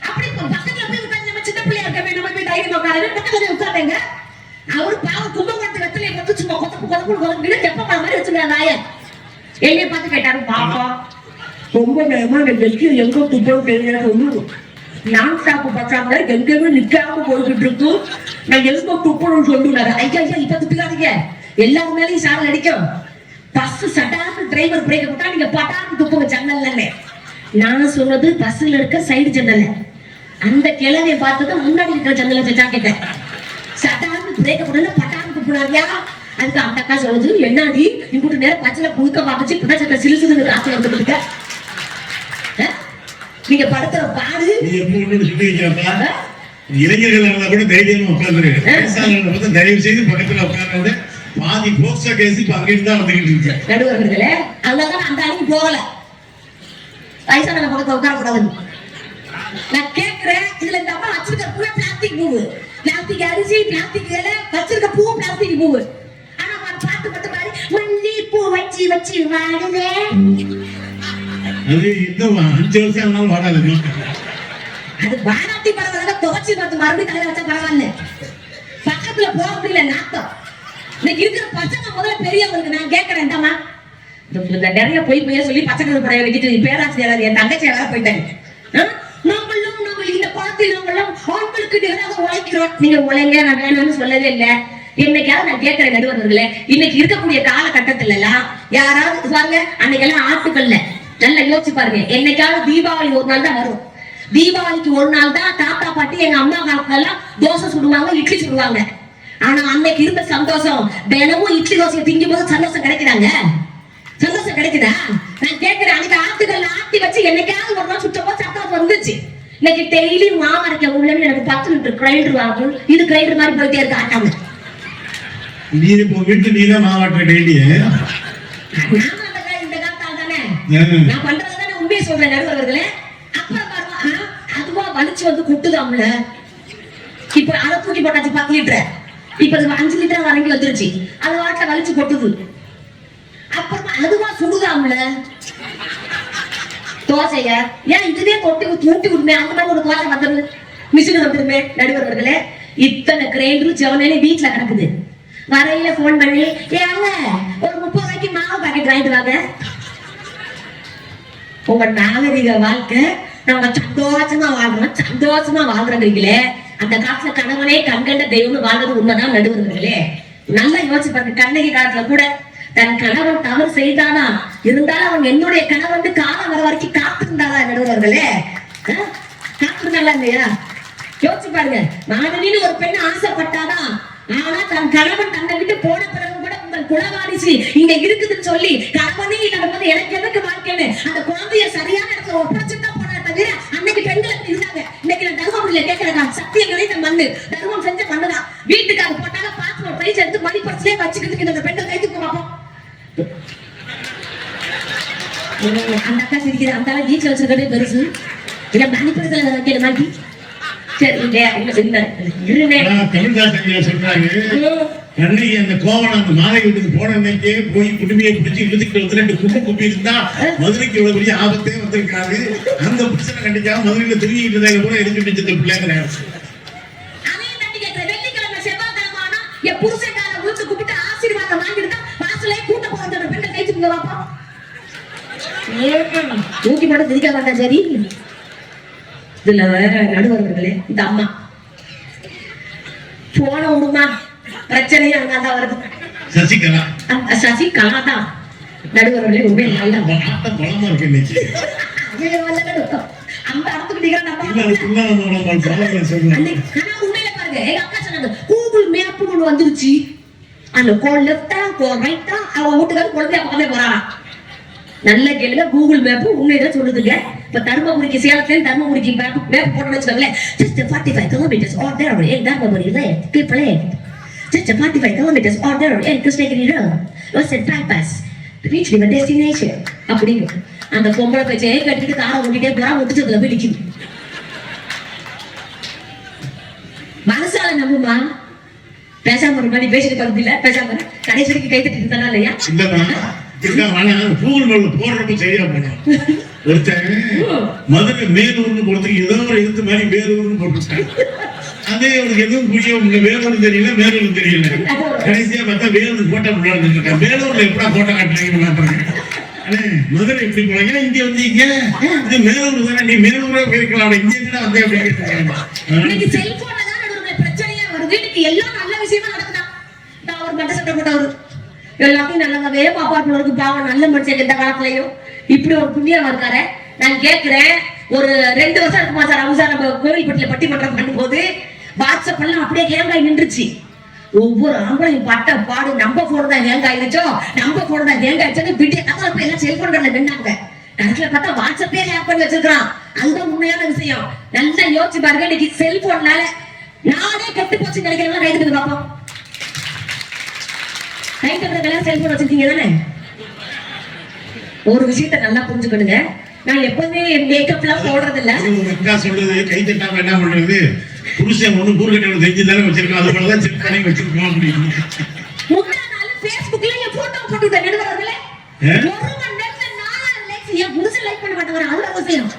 அப்படி பக்கத்துல போய் உட்கார்ந்து நம்ம சின்ன பிள்ளையா இருக்கவே நம்ம போய் தைரியமா உட்காரு பக்கத்துல உட்காருங்க. அவரு பாவம் கும்பகோணத்து வெத்தலையை வந்து சும்மா கொத்தப்பு கொதப்பு தெப்ப மாதிரி வச்சுருக்காங்க. ஆயர் என்னைய பார்த்து கேட்டாரு, பாப்பா ரொம்ப நேரமா வெற்றி எங்க துப்பம் தெரியாது, நான் ஸ்டாப்பு பச்சாங்க எங்கேயுமே நிக்காம போய்கிட்டு இருக்கு, நான் எங்க துப்பணும் சொல்லுறாரு. ஐயா ஐயா இப்ப துப்பிக்காதீங்க, எல்லாரும் மேலேயும் சாரல் அடிக்கும். பஸ் சட்டாக்கு டிரைவர் பிரேக் விட்டா நீங்க பட்டாக்கு துப்புங்க ஜன்னல்ல. நான் சொன்னது பஸ்ல இருக்க சைடு ஜன்னல், அந்த கிழமையை பார்த்தது முன்னாடி இருக்கிற ஜன்னலை வச்சா கேட்டேன். சட்டாக்கு பிரேக் போடல பட்டாக்கு துப்புனாரியா? அதுக்கு அந்த அக்கா சொல்லுது, என்னாடி இப்படி நேரம் பச்சைல புழுக்க பார்த்துச்சு புட்டச்சட்ட சிலுசுன்னு காசு வந்துட்டு நீங்க படுத்துற பாடு. இளைஞர்கள் கூட தைரியமா உட்கார்ந்து தயவு செய்து பக்கத்துல உட்கார்ந்து பாதி போக்சோ கேஸ் இப்ப அங்கிட்டு தான் வந்துகிட்டு இருக்கு. நடுவர்களே அதனாலதான் அந்த அன்னைக்கு போகல, வயசான பக்கத்துல உட்கார கூடாதுன்னு நான் கேட்கிறேன். இதுல இந்த அம்மா வச்சிருக்க பூவே பிளாஸ்டிக் பூவு, பிளாஸ்டிக் அரிசி, பிளாஸ்டிக் இலை, வச்சிருக்க பூ பிளாஸ்டிக் பூவு. ஆனா பாட்டு மட்டும் பாரு, மல்லி பூ வச்சு வச்சு வாடுதே. அது இன்னும் 5 வருஷம் ஆனாலும் வாடாதுமா. அது வாடாட்டி பரவாயில்ல, துவச்சி பார்த்து மறுபடியும் தலையில வச்சா பரவாயில்ல. பக்கத்துல போக முடியல நாட்டம். இன்னைக்கு இருக்கிற பசங்க முதல்ல பெரியவங்களுக்கு நான் கேட்கிறேன், இந்தாமா நிறைய பொய் சொல்லி பச்சை படைய வச்சுட்டு பேராசிரியர் என் தங்கச்சி யாராவது போயிட்டாங்க. நாங்கள் இந்த பாடத்தில் நாங்கெல்லாம் ஆண்களுக்கு எதிராக உழைக்கிறோம். நீங்க உழைங்க, நான் வேணும்னு சொல்லவே இல்லை. என்னைக்காவது நான் கேட்கிறேன் நடுவர்களே, இன்னைக்கு இருக்கக்கூடிய காலகட்டத்துல எல்லாம் யாராவது பாருங்க, அன்னைக்கெல்லாம் ஆட்டுக்கல்ல நல்லா யோசிச்சு பாருங்க, என்னைக்காவது தீபாவளி ஒரு நாள் தான் வரும். தீபாவளிக்கு ஒரு நாள் தான் தாத்தா பாட்டி எங்க அம்மா காலத்துல தோசை சுடுவாங்க, இட்லி சுடுவாங்க. ஆனா அன்னைக்கு இருந்த சந்தோஷம், தினமும் இட்லி தோசையை திங்கும் போது சந்தோஷம் கிடைக்குதாங்க? சந்தோஷம் கிடைக்குதா? நான் கேட்கிறேன், அன்னைக்கு ஆட்டுக்கல்ல ஆட்டி வச்சு என்னைக்காவது ஒரு நாள் சுத்தமா சந்தோஷம் வந்துச்சு. இன்னைக்கு டெய்லி மாமரைக்க உள்ளன்னு எனக்கு 10 லிட்டர் கிரைண்டர் வாங்கும், இது கிரைண்டர் மாதிரி போயிட்டே இருக்கு ஆட்டாம. நீ இப்போ வீட்டுல நீ தான் மாவாட்டுற டெய்லி. நான் பண்றதுதானே உண்மையை சொல்றேன் நடுவர்களே. அப்புறம் பாருங்க, அதுவா வலிச்சு வந்து கொட்டுதாம்ல. இப்ப அதை தூக்கி போட்டாச்சு 10 லிட்டர், இப்ப 5 லிட்டர் வரைக்கும் வந்துருச்சு. அது வாட்டில வலிச்சு கொட்டுது. அப்புறமா அதுவா சுடுதாம்ல தோசைய. ஏன் இதுவே தொட்டி ஊட்டி விடுமே, அந்த மாதிரி ஒரு தோசை வந்துருது, மிஷின் வந்துருமே நடுவர்களே. இத்தனை கிரைண்டர் செவனே வீட்டுல கிடக்குது. வரையில போன் பண்ணி, ஏங்க ஒரு 30 ரூபாய்க்கு மாவு பாக்கெட் வாங்கிட்டு வாங்க. உங்க நாகரிக வாழ்க்கை நம்ம சந்தோஷமா வாழ்றீங்களே, அந்த காலத்துல கணவனே கண்கண்ட தெய்வம்னு வாழ்றது உண்மைதான் நடுவர்களே. நல்லா யோசிச்சு பாருங்க, கண்ணகி காலத்துல கூட தன் கணவன் தவறு செய்தானா, இருந்தாலும் அவன் என்னுடைய கணவன் காலம் வர வரைக்கும் காத்திருந்தாளா நடுவர்களே? காத்திருந்தாளா இல்லையா? யோசிச்சு பாருங்க, மாணவின்னு ஒரு பெண் ஆசைப்பட்டாதான். ஆனா தன் கணவன் தன்னை விட்டு போன பிறகு கூட உங்கள் குலவாரிசு இங்க இருக்குதுன்னு சொல்லி கணவனே நடப்பது எனக்கு எதுக்கு வாழ்க்கைன்னு அந்த குழந்தைய சரியான இடத்துல ஒப்படைச்சுட்டா போனா தவிர அன்னைக்கு பெண்களுக்கு இருந்தாங்க. இன்னைக்கு நான் தர்மபுரியில கேட்கிறேன், சத்தியம் கிடைத்த மண்ணு, தர்மம் செஞ்ச மண்ணுதான். வீட்டுக்கு அது போட்டாங்க, பாஸ்போர்ட் பிரைஸ் எடுத்து மணிப்பரிசிலே வச்சுக்கிட்டு இந்த பெண்கள் கைக்கு போவோம். அந்த அக்கா சிரிக்கிற, அந்த வீட்டுல வச்சிருக்கதே பெருசு, இல்ல மணிப்பரிசில வைக்கிற மாதிரி. அன்னைக்கு அந்த கோவம் அந்த மாலை வீட்டுக்கு போன அன்னைக்கே போய் குடுமையை பிடிச்சி இழுத்துக்கிட்டு வந்து 2 கும்பு குப்பி இருந்தா மதுரைக்கு இவ்வளவு பெரிய ஆபத்தே வந்திருக்காது. அந்த பிரச்சனை கண்டிக்காம மதுரையில திரும்பிட்டு இருந்தாங்க கூட எதுக்கு பிடிச்சது பிள்ளைங்க. தூக்கி போட திரிக்க மாட்டேன். சரி, இதுல நடுவர்களே, இந்த அம்மா போன விடுமா, பிரச்சனையும் அங்கதான் வருது. சசிகலா தான் நடுவர்களே. உண்மை நல்ல அந்த இடத்துக்கு உண்மையில பாருங்க, எங்க அக்கா சொன்னாங்க கூகுள் மேப் ஒண்ணு வந்துருச்சு. அந்த லெஃப்டா ரைட்டா அவன் வீட்டுக்காரர் குழந்தைய பக்கமே போறானா. நல்ல கேளுங்க, கூகுள் மேப் உண்மைதான் சொல்லுதுங்க. இப்ப தர்மபுரிக்கு சேலத்துல தர்மபுரிக்கு மேப் போட்டோம்னு வச்சுக்கோங்களேன், just 45 kilometers or there in Dharmaburi people Just a 45 kilometers order and Krishnagiri road. Was a bypass. Reach your destination. அப்படிங்க அந்த பொம்பளை பேச்சே கட்டிட்டு காரை ஓட்டிட்டே போறா, ஒட்டுச்சதுல போய் நிக்குது. மனசால நம்புமா? பேசாம ஒரு மாதிரி பேசிட்டு படுத்து இல்ல, பேசாம கடைசி வரைக்கும் கை தட்டிட்டு தானா இல்லையா? போடுறப்ப சரியா போனோம். ஒருத்தன் மதுரை மேலூர்னு போறதுக்கு ஏதோ ஒரு எழுத்து மாதிரி மேலூர்னு போட்டுட்டாங்க. அதே அவனுக்கு எதுவும் புரிய வேலூர் தெரியல, மேலூர் தெரியல. கடைசியா பார்த்தா வேலூர் போட்டா முன்னாடி இருக்கேன். வேலூர்ல எப்படா போட்டோ காட்டுறீங்க? மதுரை எப்படி போறீங்க? இங்க வந்தீங்க, இது மேலூர் தானே, நீ மேலூரே போயிருக்கலாம், இங்க என்ன வந்து அப்படின்னு செல்போன்ல தான் நடுவுல பிரச்சனையா வருது. வீட்டுக்கு எல்லாம் நல்ல விஷயமா நடக்குதா? நான் ஒரு மட்ட சட்டை போட்டவரு எல்லாத்தையும் நல்லவே பாப்பாட்டுக்கு பாவம், நல்ல மனுஷன் இந்த காலத்துலயும் இப்படி ஒரு புண்ணியம் இருக்காரு. நான் கேட்கிறேன், ஒரு 2 வருஷம் இருக்குமா சார், அவங்க சார் நம்ம கோவில்பட்டியில பட்டிமன்றம் பண்ணும்போது வாட்ஸ்அப் எல்லாம் அப்படியே ஹேங் ஆகி நின்றுச்சு. ஒவ்வொரு ஆம்பளையும் பட்ட பாடு, நம்ம போன் தான் ஹேங் ஆயிடுச்சோ, நம்ம போன் தான் ஹேங் ஆயிடுச்சோன்னு விடிய கதவை எல்லாம் செல்போன்ல நின்னாங்க. கடைசியில பார்த்தா வாட்ஸ்அப்பே ஹேக் பண்ணி வச்சிருக்கான். அதுதான் உண்மையான விஷயம். நல்லா யோசிச்சு பாருங்க, இன்னைக்கு செல்போன்னால நானே கெட்டு போச்சு நினைக்கிறவங்க கை தட்டுது பாப்போம். கை தட்டுறதுக்கெல்லாம் செல்போன் வச்சிருக்கீங்க தானே? ஒரு விஷயத்த நல்லா புரிஞ்சுக்கணுங்க, நான் எப்பவுமே மேக்கப் எல்லாம் போடுறது இல்ல. சொல்றது கை தட்டாம என்ன பண்றது, புருஷன் ஒண்ணு பூர்கட்டை தெரிஞ்சுதானே வச்சிருக்கோம், அது போலதான் செக் பண்ணி வச்சிருக்கோம் அப்படின்னு. முந்தா நாள் Facebookல என் போட்டோ போட்டுட்டேன் நடுவர்களே. 1 மணி நேரத்துல 4000 லைக்ஸ். என் புருஷன் லைக் பண்ண மாட்டாங்க, அது அவசியம்.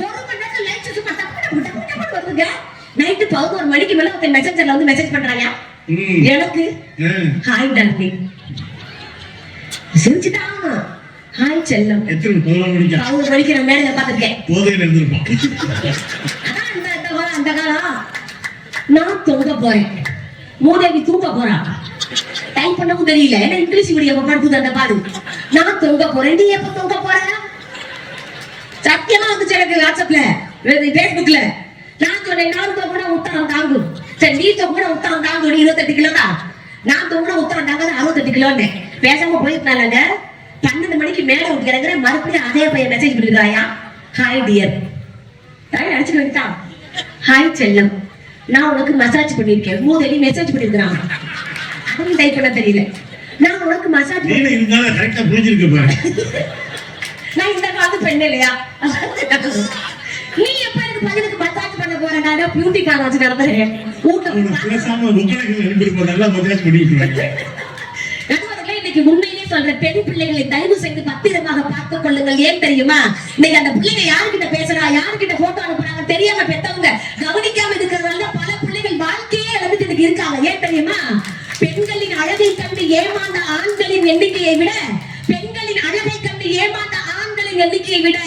1 மணி நேரத்துல லைக்ஸ் சும்மா டப்பு வருதுங்க. நைட்டு 11 மணிக்கு மேல ஒரு மெசேஜர்ல வந்து மெசேஜ் பண்றாங்க எனக்கு, ஹாய் டார்லிங். சிரிச்சுட்டாங்க, ஹாய் செல்லம். எத்தனை 11 மணிக்கு நான் மேல பாத்துருக்கேன், போதையில இருந்திருப்போம். அந்த காலம் நான் தொங்க போறேன், மூதேவி தூங்க போறா. டைப் பண்ணவும் தெரியல, ஏன்னா இங்கிலீஷ் மீடியம் படுத்துது அந்த பாடு. நான் தொங்க போறேன், நீ எப்ப தொங்க போற? சத்தியமா வந்துச்சு எனக்கு வாட்ஸ்அப்ல, பேஸ்புக்ல. நான் சொன்னேன், நான் தொங்குனா உத்தரம் தாங்கும். சரி, நீ தொங்குனா உத்தரம் தாங்கும், 28 கிலோ தான். நான் தொங்குனா உத்தரம் தாங்காது 68 கிலோன்னு. பேசாம போயிருந்தாங்க. 12 மணிக்கு மேல விட்டுக்கிறேங்கிற மறுபடியும் அதே பையன் மெசேஜ் பண்ணிருக்காயா, ஹாய் டியர். அடிச்சுட்டு வந்துட்டான், ஹாய் செல்லம், நான் உனக்கு மசாஜ் பண்ணிருக்கேன். மூதேவி மெசேஜ் பண்ணிருக்கான், அதுவும் டைப் பண்ண தெரியல. நான் உனக்கு மசாஜ் கரெக்டா புரிஞ்சிருக்கு பாரு. நான் இந்த காலத்து பெண் இல்லையா? நீ எப்ப எனக்கு பையனுக்கு மசாஜ் பண்ண போற? நான் பியூட்டி பார்லர் வச்சு நடத்துறேன். நல்லா மசாஜ் பண்ணிட்டு இன்னைக்கு உண்மையிலே சொல்ற, பெண் பிள்ளைகளை தயவு செய்து பத்திரமாக பார்த்துக் கொள்ளுங்கள். ஏன் தெரியுமா? இன்னைக்கு அந்த பிள்ளைங்க யாருக்கிட்ட பேசுறா, யாருக்கிட்ட போட்டோ அனுப்புறாங்க தெரியாம பெத்தவங்க கவனிக்காம இருக்கிறதால பல பிள்ளைகள் வாழ்க்கையே இழந்துட்டு இன்னைக்கு இருக்காங்க. ஏன் தெரியுமா? பெண்களின் அழகை கண்டு ஏமாந்த ஆண்களின் எண்ணிக்கையை விட, பெண்களின் அழகை கண்டு ஏமாந்த ஆண்களின் எண்ணிக்கையை விட,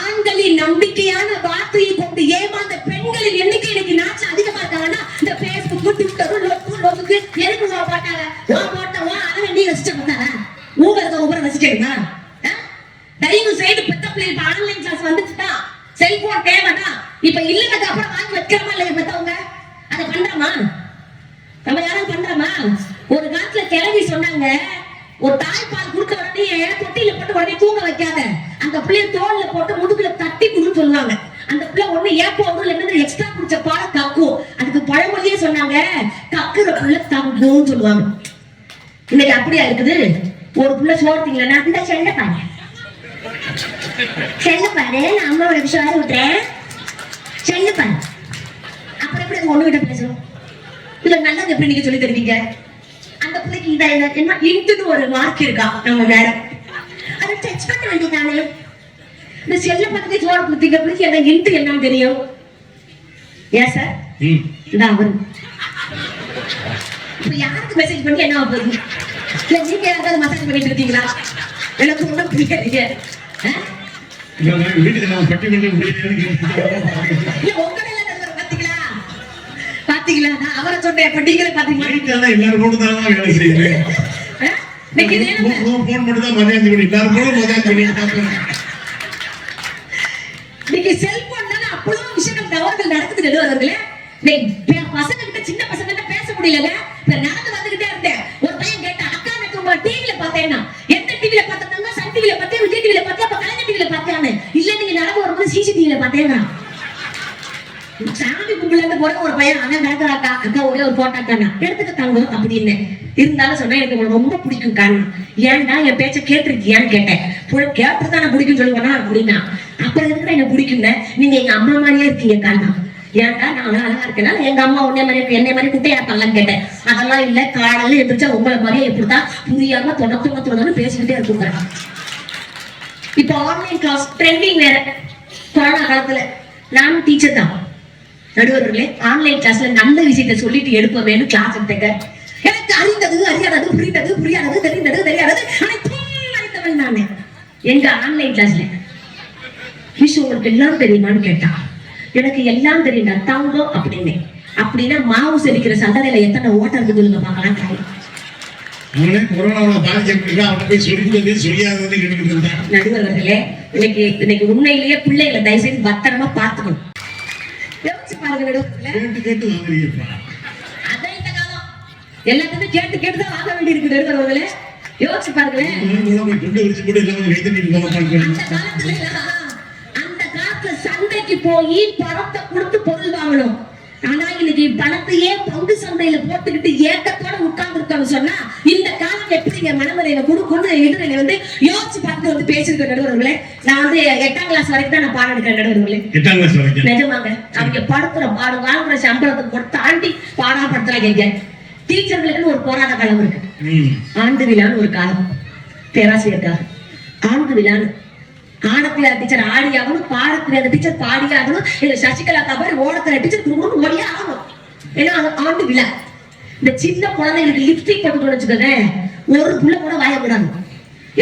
ஆண்களின் நம்பிக்கையான வார்த்தையை கொண்டு ஏமாந்த பெண்களின் எண்ணிக்கை இன்னைக்கு நாச்சு அதிகமா இருக்காங்கன்னா, இந்த பேஸ்புக், ட்விட்டர், லோக்கு எதுக்கு போட்டாங்க? நீ ரசிச்ச பார்த்தாரா? ஊபருக்கு ஊபரை ரசிக்கிறீங்க? தயவு செய்து பெத்த பிள்ளைங்க ஆன்லைன் கிளாஸ் வந்துச்சுட்டா செல்போன் தேவைதான். இப்ப இல்லைன்னு அப்புறம் வாங்கி வைக்கிறோமா இல்லையா பெத்தவங்க? அதை பண்றோமா? நம்ம யாரும் பண்றோமா? ஒரு காலத்துல கிளவி சொன்னாங்க, ஒரு தாய்ப்பால் கொடுக்க உடனே தொட்டியில போட்டு உடனே தூங்க வைக்காத, அந்த பிள்ளைய தோல்ல போட்டு முதுகுல தட்டி குடுன்னு சொல்லுவாங்க. அந்த பிள்ளை ஒண்ணு ஏப்போ ஒண்ணு எக்ஸ்ட்ரா குடிச்ச பால கக்கும். அதுக்கு பழமொழியே சொன்னாங்க, கக்குற பிள்ளை தங்குன்னு சொல்லுவாங்க. இன்னைக்கு அப்படியா இருக்குது? ஒரு புள்ள சோர்த்தீங்களா, இந்த செல்ல பாரு நான் அம்மாவோட விஷயம் விட்டுறேன், செல்ல பாரு. அப்புறம் எப்படி ஒண்ணு கிட்ட பேசுறோம்? இல்ல நல்லது எப்படி நீங்க சொல்லி தருவீங்க? அந்த பிள்ளைக்கு என்ன இன்ட்டுன்னு ஒரு மார்க் இருக்கா நம்ம மேடம், அதை டச் பண்ண வேண்டியதானே? இந்த செல்ல பத்தி சோறு குத்திங்க பிள்ளைக்கு என்ன இன்ட்டு என்னன்னு தெரியும்? ஏன் சார் இந்த அவரு இப்ப யாருக்கு மெசேஜ் பண்ணி என்ன போகுது? இல்ல நீங்க யாராவது மசாஜ் பண்ணிட்டு இருக்கீங்களா? எனக்கு ஒண்ணும் புரியலைங்க. பாத்தீங்களா? நான் அவரை சொன்னேன், நீங்களே பாத்தீங்களா? எல்லாரும் போட்டு தான் வேலை செய்யுறேன். செல்போன் அவ்வளவு விஷயங்கள் தவறுகள் நடக்குது நடுவர்களே. பசங்க கிட்ட, சின்ன பசங்க கிட்ட பேச முடியல. நடந்து வந்துகிட்டே இருந்தேன், ஒரு பையன் கேட்டா, அக்கா நான் டிவில பார்த்தேன்னா, எந்த டிவில பார்த்தா? சன் டிவில பார்த்தேன், விஜய் டிவில பார்த்தேன், அப்ப கலைஞர் டிவில பார்த்தானு. இல்ல நீங்க நடந்து வரும்போது சிசிடிவில பார்த்தேன். சாமி கும்பிடல இருந்து போற ஒரு பையன் அவன் கிடக்குறாக்கா அக்கா ஒரே ஒரு போட்டாக்கானா எடுத்துக்க தங்கம் அப்படின்னு இருந்தாலும் சொன்னா எனக்கு உனக்கு ரொம்ப பிடிக்கும் காரணம் ஏன்டா என் பேச்ச கேட்டிருக்கியான்னு கேட்டேன் கேட்டுதான் நான் பிடிக்கும் சொல்லுவேனா அப்படின்னா அப்புறம் எதுக்கு என்ன பிடிக்குங்க நீங்க எங்க அம்மா மாதிரியே இருக்கீங்க காரணம் ஏன்டா நான் அழகா இருக்கேன்னா எங்க அம்மா உன்ன மாதிரி என்னை மாதிரி குட்டையா இருப்பாங்களான்னு கேட்டேன் அதெல்லாம் இல்ல காலையில எந்திரிச்சா உங்களை மாதிரியே எப்படித்தான் புரியாம தொண்ணூத்தி பேசிக்கிட்டே இருக்குங்க. இப்போ ஆன்லைன் கிளாஸ் ட்ரெண்டிங் வேற கொரோனா காலத்துல நானும் டீச்சர் தான் நடுவர்களே ஆன்லைன் கிளாஸ்ல நல்ல விஷயத்த சொல்லிட்டு எடுப்பவேன்னு கிளாஸ் எடுத்தேங்க. எனக்கு அறிந்தது அறியாதது புரியாதது தெரியாதது அனைத்தும் அறிந்தவன் நானே. எங்க ஆன்லைன் கிளாஸ்ல மிஸ் உங்களுக்கு எல்லாம் தெரியுமான்னு கேட்டா எனக்கு எல்லாம் தெரியும்டா தங்கம் அப்படின்னு. அப்படின்னா மாவு செரிக்கிற சந்தனையில எத்தனை ஓட்டம் இருக்குதுன்னு பார்க்கலாம். அவனே கொரோனாவோட பாதிக்கப்பட்டு அவனை போய் சொல்லிக்கிறது சொல்லாதது கேட்டுக்கிட்டு நடுவர்களே இன்னைக்கு உண்மையிலேயே பிள்ளைகளை தயவுசெய்து பத்திரமா பார்த்துக்கணும். யோசிச்சு பாருங்க நடுவர்களே. கேட்டு வாங்குறீங்கப்பா. அதான் இந்த காலம் எல்லாத்தையுமே கேட்டுதான் வாங்க வேண்டி இருக்கு நடுவர்களே. யோசிச்சு பாருங்களேன். அந்த காலத்துல சந்தைக்கு போய் பணத்தை கொடுத்து பொருள் வாங்கணும். ஆனா இன்னைக்கு பணத்தையே பங்கு சந்தையில போட்டுக்கிட்டு ஏக்கத்தோட உட்கார்ந்து இருக்கோம்னு சொன்னா இந்த காலம் எப்படிங்க மனமறைவை கொடுக்கணும் எதிரில வந்து யோசிச்சு பார்த்து வந்து பேசிருக்க நடுவர்களே. நான் வந்து 8ஆம் கிளாஸ் வரைக்கும் தான் நான் பாடம் எடுக்கிறேன் நடுவர்களே. 8ஆம் கிளாஸ் வரைக்கும் நிஜமாங்க. அவங்க படுத்துற பாடு வாங்குற சம்பளத்தை தாண்டி பாடாப்படுத்துறாங்க. டீச்சர்களுக்குன்னு ஒரு போராட்ட காலம் இருக்கு. ஆண்டு விழான்னு ஒரு காலம் பேராசிரியருக்காக ஆண்டு விழான்னு ஆடத்துல டீச்சர் ஆடி ஆகணும், பாடத்துல டீச்சர் பாடி ஆகணும், இல்ல சசிகலா மாதிரி ஓடத்துல டீச்சர் ஓடியே ஆகணும். ஏன்னா அது ஆண்டு விழா. இந்த சின்ன குழந்தைங்களுக்கு லிப்ஸ்டிக் போட்டு வச்சுக்கோங்க ஒரு புள்ள கூட வாய விடாது.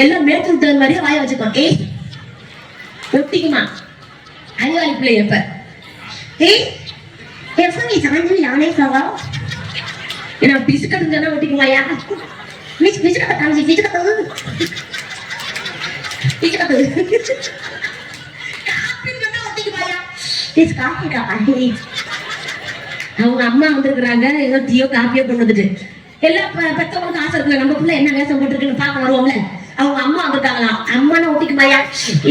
எல்லாம் மேற்கு தகுந்த மாதிரியே வாய வச்சுக்கோ. ஏய் ஒட்டிக்குமா அறிவாளி பிள்ளை எப்ப எப்ப நீ சாஞ்சு யானே சாவா என்ன பிசுக்கட்டு சொன்னா ஒட்டிக்குமாயா பிசுக்கட்ட காமிச்சு பிசுக்கட்டு அவங்க அம்மா வந்திருக்கிறாங்க ஏதோ டீயோ காப்பியோ கொண்டு வந்துட்டு எல்லா பெற்றவங்களுக்கு ஆசை இருக்குல்ல நம்ம பிள்ளை என்ன வேஷம் போட்டுருக்குன்னு பார்க்க வருவோம்ல. அவங்க அம்மா வந்திருக்காங்களாம். அம்மானா ஒட்டிக்குமாயா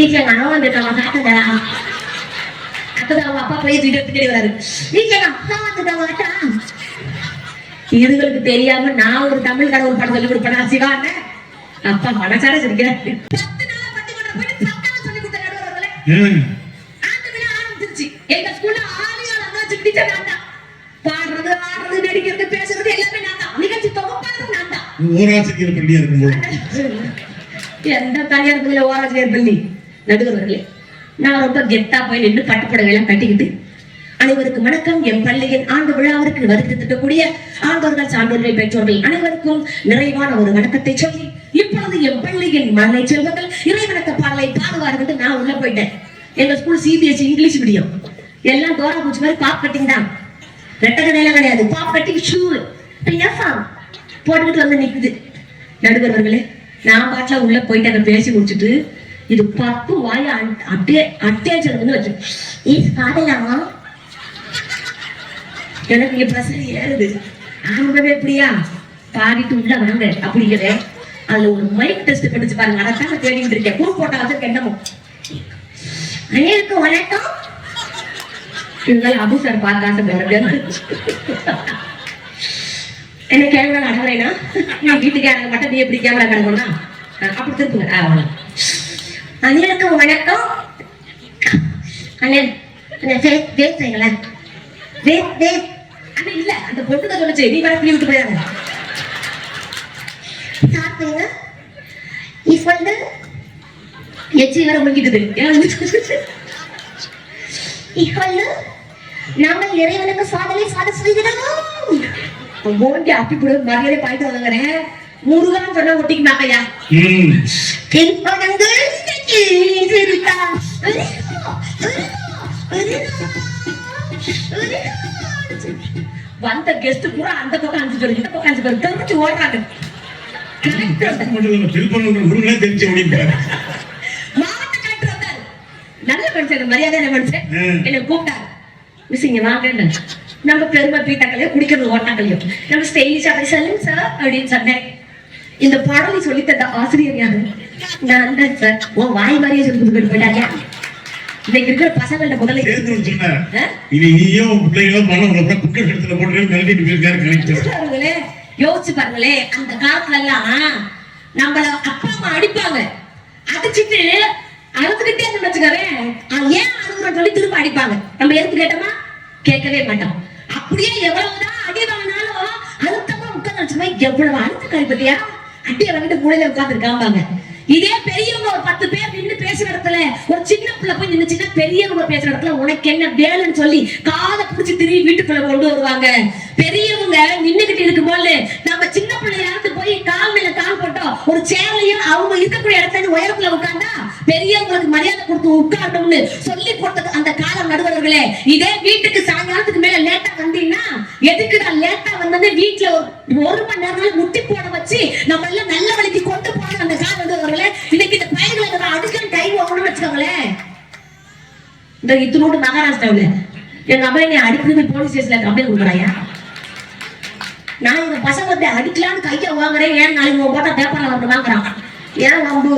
ஈஸியா எங்க அண்ணா வந்திருக்காங்க சாப்பிட்டா அப்பதான் அவங்க அப்பா போய் தேடி வராரு. ஈஸியா அப்பா வந்துட்டாங்க. இதுகளுக்கு தெரியாம நான் ஒரு தமிழ் கடவுள் படம் சொல்லி கொடுப்பேன். சிவா அப்பா மனசார சிரிக்கிறாரு. எங்க ஸ்கூல்ல ஆலியால டீச்சர் நான் தான். பாடுறது ஆடுறது நடிக்கிறது பேசுறது எல்லாமே நான் தான். நிகழ்ச்சி தொகுப்பாளர் நான் தான். ஓராசிரியர் பள்ளியா இருக்கும்போது எந்த தனியார் பள்ளியில ஓராசிரியர் பள்ளி நடுவர்களே நான் ரொம்ப கெத்தா போய் நின்று பட்டுப்படவை எல்லாம் கட்டிக்கிட்டு அனைவருக்கும் வணக்கம். என் பள்ளியின் ஆண்டு விழாவிற்கு வருகை தரக்கூடிய ஆண்டோர்கள் சான்றோர்கள் பெற்றோர்கள் அனைவருக்கும் நிறைவான ஒரு வணக்கத்தை சொல்லி இப்பொழுது என் பள்ளியின் மழை செல்வங்கள் இறைவணக்க பாடலை பாடுவார்கள். நான் உள்ள போயிட்டேன். எங்க ஸ்கூல் சிபிஎஸ்சி இங்கிலீஷ் மீடியம். எல்லாம் தோரா பூச்சி மாதிரி பாப் கட்டிங் தான். ரெட்ட கடையெல்லாம் கிடையாது. பாப் கட்டிங் ஷூ போட்டுக்கிட்டு வந்து நிக்குது. நடுவர்களே நான் பாட்டுல உள்ள போயிட்டு அதை பேசி முடிச்சுட்டு இது 10 வாய அட்டேஜ் வச்சு காதலாமா எனக்கு இங்க பிரசனை ஏறுது. ஆரம்பமே எப்படியா பாடிட்டு உள்ள வாங்க அப்படிங்கிற அதுல ஒரு மைக் டெஸ்ட் கிடைச்சு பாருங்க. அதைத்தான் தேடிட்டு இருக்கேன். பூ போட்டா வந்து கெண்டமோ அனைவருக்கும் வணக்கம். இருந்தாலும் அபு சார் பார்க்க என்ன கேமரா அடங்குறேன்னா வீட்டுக்காரங்க மட்டும் நீ எப்படி கேமரா கிடக்கும்னா அப்படி திருப்புங்க. அனைவருக்கும் வணக்கம். அண்ணன் பேசுறீங்களா இல்ல அந்த பொண்ணு தான் சொல்லுச்சு. நீ வேற விட்டு போயிடாங்க. சாப்பிடுங்க இப்பொழுது எச்சி வேற முடிக்கிட்டு இப்பொழுது நாங்கள் இறைவனுக்கு சாதனை சாத செய்கிறோம். போண்டி அப்படி கூட மரியாதை பாய்ட்டு வாங்குறேன். முருகான்னு சொன்னா ஒட்டிக்கு மாக்கையா வந்த கெஸ்ட் பூரா அந்த பக்கம் 5 பேர் இந்த பக்கம் 5 பேர் தெரிஞ்சு ஓடுறாங்க. மாவட்ட கலெக்டர் வந்தாரு. நல்ல மனுஷன் மரியாதை மனுஷன் என்ன கூப்பிட்டாரு. மிஸ் இங்க வாங்க நம்ம பெருமை பீட்டாக்களையோ குடிக்கிறது ஓட்டாக்களையோ நம்ம ஸ்டைலிஷா சொல்லுங்க சார் அப்படின்னு சொன்னேன். இந்த பாடலை சொல்லித்தந்த ஆசிரியர் யாரு? நான் தான் சார். உன் வாய் மாதிரியே சொல்லி கொடுத்துட்டு போயிட்டாங்க. இன்னைக்கு இருக்கிற பசங்கள்ட்ட முதல்ல சேர்ந்து சொன்ன இது நீயும் பிள்ளைகளும் மனம் குக்கர் இடத்துல போட்டு மிரட்டிட்டு போயிருக்காரு கனெக்ட். யோசிச்சு பாருங்களே, அந்த காலத்துல எல்லாம் நம்மள அப்பா அம்மா அடிப்பாங்க, அடிச்சுட்டு அழுதுகிட்டே வச்சுக்கவே ஏன் அழுகுற சொல்லி திரும்ப அடிப்பாங்க. நம்ம எதுக்கு கேட்டோமா? கேட்கவே மாட்டோம். அப்படியே எவ்வளவுதான் அடி வாங்கினாலும் அழுத்தமா உட்கார்ந்து வச்சுக்கோங்க. எவ்வளவு அழுத்த கழிப்பத்தியா அடியை வாங்கிட்டு மூலையில உட்கார்ந்து இருக்காங்க. இதே பெரியவங்க ஒரு 10 பேர் நின்று பேசுற இடத்துல ஒரு சின்ன பிள்ளை போய் நின்னுச்சுன்னா பெரியவங்க பேசுற இடத்துல உனக்கு என்ன வேலைன்னு சொல்லி காலை புடிச்சு திரும்பி வீட்டுக்குள்ள கொண்டு வருவாங்க. பெரியவங்க நின்னுகிட்டு இருக்கும்போது நம்ம சின்ன பிள்ளையாவது போய் கால் மேல கால் போட்டோம் ஒரு சேர்லையும் அவங்க இருக்கக்கூடிய இடத்துல உயரத்துல உட்கார்ந்தா பெரியவங்களுக்கு மரியாதை கொடுத்து உட்காரணும்னு சொல்லி கொடுத்தது அந்த காலம் நடுவர்களே. இதே வீட்டுக்கு சாயங்காலத்துக்கு மேல லேட்டா வந்தீங்கன்னா எதுக்கு நான் லேட்டா வந்தது வீட்டுல ஒரு மணி நேரம் முட்டி போட வச்சு நம்ம எல்லாம் நல்ல வழிக்கு கொண்டு போன அந்த காலம் நடுவர்களே. இன்னைக்கு இந்த பயிர்களை அடுக்கன் கை வாங்கணும்னு வச்சுக்கோங்களேன். இந்த இத்தனோடு மகாராஷ்டிராவில் எங்க அம்மா நீ அடிக்கிறது போலீஸ் ஸ்டேஷன்ல கம்ப்ளைண்ட் கொடுக்குறாயா? நான் இந்த பசங்க அடிக்கலான்னு கையை வாங்குறேன். ஏன் நாளைக்கு போட்டா பேப்பர்ல வந்து வாங்குறான். ஏன் வம்பு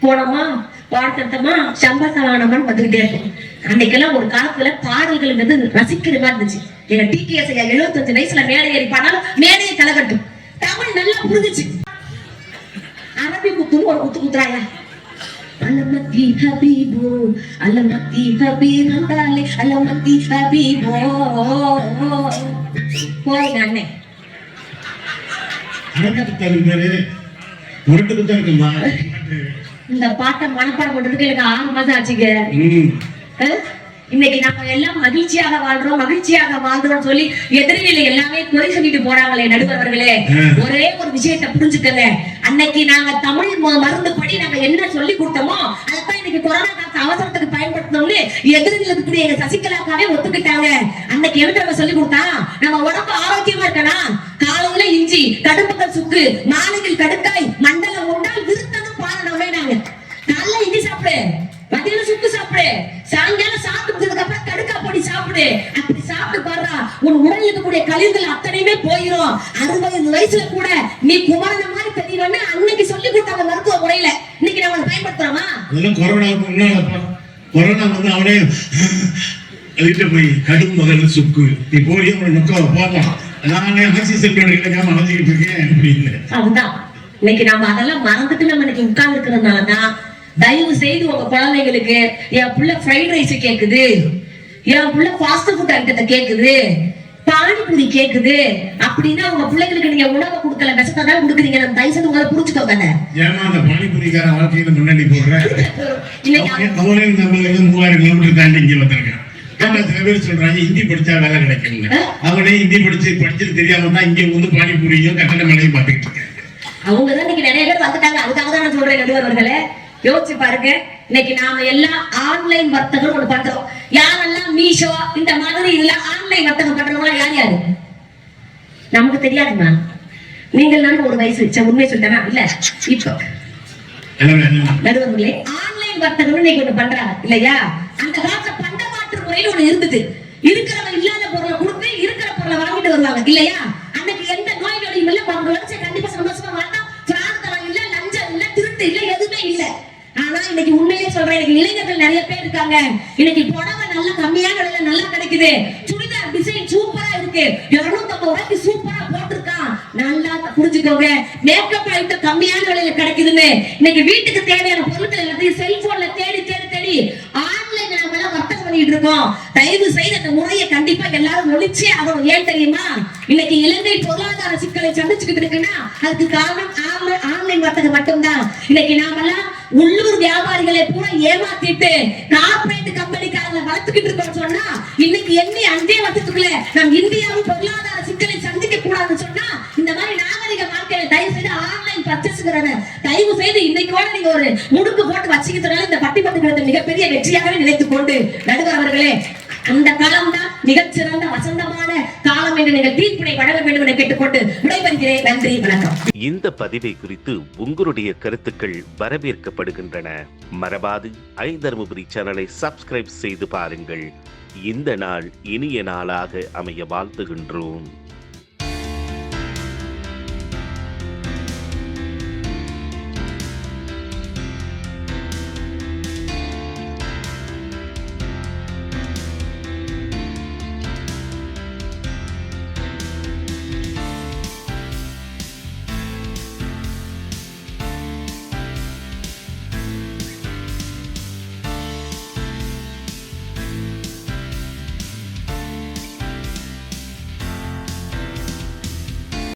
போனோமா பாடத்தமா சம்பளம் வாங்கினோமான்னு வந்துகிட்டே இருக்கும். அன்னைக்கெல்லாம் ஒரு காலத்துல பாடல்கள் ரசிக்கிற மாதிரி இருந்துச்சு. எங்க டிகேஎஸ் 75 வயசுல மேடை ஏறி பாடாலும் மேடையை கலகட்டும். தமிழ் நல்லா புரிஞ்சிச்சு. அரபி குத்துன்னு ஒரு குத்து குத்துறாயா? அலமத்தி ஹபீபோ அலமத்தி ஹபீபே அலமத்தி ஹபீபோ போய் அண்ணே இந்த பாட்டை மனப்பாடம் பண்றதுக்கு எனக்கு 6 மாசம் ஆச்சுங்க. இன்னைக்கு நம்ம எல்லாம் மகிழ்ச்சியாக வாழ்றோம் சொல்லி எதிரில எல்லாமே குறை சொல்லிட்டு போறாங்களே நடுவர்களே. ஒரே ஒரு விஷயத்தை புரிஞ்சுக்கங்க. அன்னைக்கு நாங்க தமிழ் மருந்து படி நாங்க என்ன சொல்லி கொடுத்தோமோ அதைத்தான் இன்னைக்கு கொரோனா காலத்து அவசரத்துக்கு பயன்படுத்தணும்னு எதிரிகளுக்கு எங்க சசிகலாக்காவே ஒத்துக்கிட்டாங்க. அன்னைக்கு எதுக்கு சொல்லி கொடுத்தா நம்ம உடம்பு ஆரோக்கியமா இருக்கணும். காலையில இஞ்சி கடும்புகள் சுக்கு மாலையில் கடுக்காய் மண்டலம் உண்டால் விருத்தனும் பாலனமே. நாங்க நல்ல இஞ்சி சாப்பிடு, மதியம் சுக்கு சாப்பிடு, சாயங்காலம் சாப்பிட்டதுக்கு அப்புறம் கடுக்கா பொடி சாப்பிடு. அப்படி சாப்பிட்டு பாடுறா உன் உடல் இருக்கக்கூடிய கழிவுகள் அத்தனையுமே போயிடும். 60 வயசுல கூட நீ குமரன மாதிரி தெரியவன்னு அன்னைக்கு சொல்லி கொடுத்தாங்க மருத்துவ முறையில. இன்னைக்கு நம்ம பயன்படுத்துறோமா? கொரோனா வந்து அவனே அதுகிட்ட போய் கடும் முதல்ல சுக்கு நீ போய் அவனை நொக்க போடலாம். நானே ஆக்சிஜன் கிடைக்காம அலைஞ்சிக்கிட்டு இருக்கேன் அப்படின்னு. அதுதான் இன்னைக்கு நம்ம அதெல்லாம் மறந்துட்டு நம்ம இன்னைக்கு உட்கார்ந்து இருக்கிறதுனாலதான் தயவு செய்து உங்க குழந்தைகளுக்கு என் புள்ள ஃப்ரைட் ரைஸ் கேக்குது, என் புள்ள ஃபாஸ்ட் ஃபுட் ஐட்டத்தை கேக்குது, பானிபூரி கேக்குது அப்படின்னா உங்க பிள்ளைகளுக்கு நீங்க உணவை கொடுக்கல விஷத்தான் கொடுக்குறீங்க. தயவு செய்து உங்களை புரிஞ்சுக்கோங்க. ஏமா அந்த பானிபூரிக்கார வாழ்க்கையில முன்னாடி போடுறேன். அவனே நம்ம 3000 கிலோமீட்டர் தாண்டி இங்க வந்திருக்கேன். சில பேர் சொல்றாங்க ஹிந்தி படிச்சா வேலை கிடைக்குங்க. அவனே ஹிந்தி படிச்சது தெரியாம தான் இங்க வந்து பானிபூரியும் கட்டண மலையும் பார்த்துக்கிட்டு இருக்காங்க. அவங்கதான் இன்னைக்கு நிறைய பேர் வந்துட்டாங்க. அதுக்காக தான் நான் சொல்றேன் நடுவர்களே. யோசிச்சு பாருங்க. இன்னைக்கு நாம எல்லாம் ஆன்லைன் வர்த்தகம் ஒண்ணு பண்றோம். யாரெல்லாம் மீஷோ இந்த மாதிரி இதுல ஆன்லைன் வர்த்தகம் பண்றவங்க யாரு நமக்கு தெரியாதுமா. நீங்கள் நான் ஒரு வயசு உண்மையை சொல்லிட்டேனா இல்ல. இப்போ நடுவர்களே ஆன்லைன் வர்த்தகம் இன்னைக்கு ஒண்ணு பண்றாங்க இல்லையா? அந்த காலத்துல பண்டமாற்று முறையில் ஒண்ணு இருந்தது. இருக்கிறவங்க இல்லாத பொருளை கொடுத்து இருக்கிற பொருளை வாங்கிட்டு வருவாங்க இல்லையா? அன்னைக்கு எந்த நோய் நொடியும் இல்ல. அவங்க வளர்ச்சி கண்டிப்பா சந்தோஷமா வாழ்ந்தா பிரார்த்தனை இல்ல, லஞ்சம் இல்ல, திருட்டு இல்ல, எதுவுமே இல்ல. ஆனா இன்னைக்கு உண்மையிலே சொல்றேன், இன்னைக்கு இளைஞர்கள் நிறைய பேர் இருக்காங்க. இன்னைக்கு புடவை நல்ல கம்மியான விலையில நல்லா கிடைக்குது. சுடிதார் டிசைன் சூப்பரா இருக்கு, 250 ரூபாய்க்கு சூப்பரா போட்டிருக்கான். நல்லா புரிஞ்சுக்கோங்க. மேக்கப் ஐட்டம் கம்மியான விலையில கிடைக்குதுன்னு இன்னைக்கு வீட்டுக்கு தேவையான பொருட்கள் எல்லாத்தையும் செல்போன்ல தேடி தேடி தேடி ஆன்லைன்ல நம்ம எல்லாம் வர்த்தகம் பண்ணிட்டு இருக்கோம். தயவு செய்து அந்த முறையை கண்டிப்பா எல்லாரும் ஒழிச்சே ஆகணும். ஏன் தெரியுமா? இன்னைக்கு இலங்கை பொருளாதார சிக்கலை சந்திச்சுக்கிட்டு இருக்குன்னா அதுக்கு காரணம் ஆன்லைன் வர்த்தகம் மட்டும்தான். இன்னைக்கு நாமெல்லாம் உள்ளூர் வியாபாரிகளை பூரா ஏமாத்திட்டு கார்பரேட் கம்பெனிக்காரங்களை வளர்த்துக்கிட்டு இருக்கோம். சொன்னா இன்னைக்கு எண்ணி 5 வருஷத்துக்குள்ள நம் இந்தியாவும் பொருளாதார சிக்கலை சந்திக்க கூடாதுன்னு சொன்னா இந்த மாதிரி நாகரிக வாழ்க்கையில தயவு செய்து ஆன்லைன் பர்ச்சேஸ்ங்கிறத தயவு செய்து இன்னைக்கோட நீங்க ஒரு முடுக்கு போட்டு வச்சுக்கிறதுனால இந்த பட்டிமன்றத்தை மிகப்பெரிய வெற்றியாகவே நினைத்துக் கொண்டு நடுவர் அவர்களே அந்த காலம் தான் மிகச்சிறந்த வசந்தமான காலம் என்று நீங்கள் தீர்ப்பினை வழங்க வேண்டும் என கேட்டுக்கொண்டு விடைபெறுகிறேன். நன்றி, வணக்கம். இந்த பதிவை குறித்து உங்களுடைய கருத்துக்கள் வரவேற்கப்படுகின்றன. மறவாது ஐதருமபுரி சேனலை சப்ஸ்கிரைப் செய்து பாருங்கள். இந்த நாள் இனிய நாளாக அமைய வாழ்த்துகின்றோம்.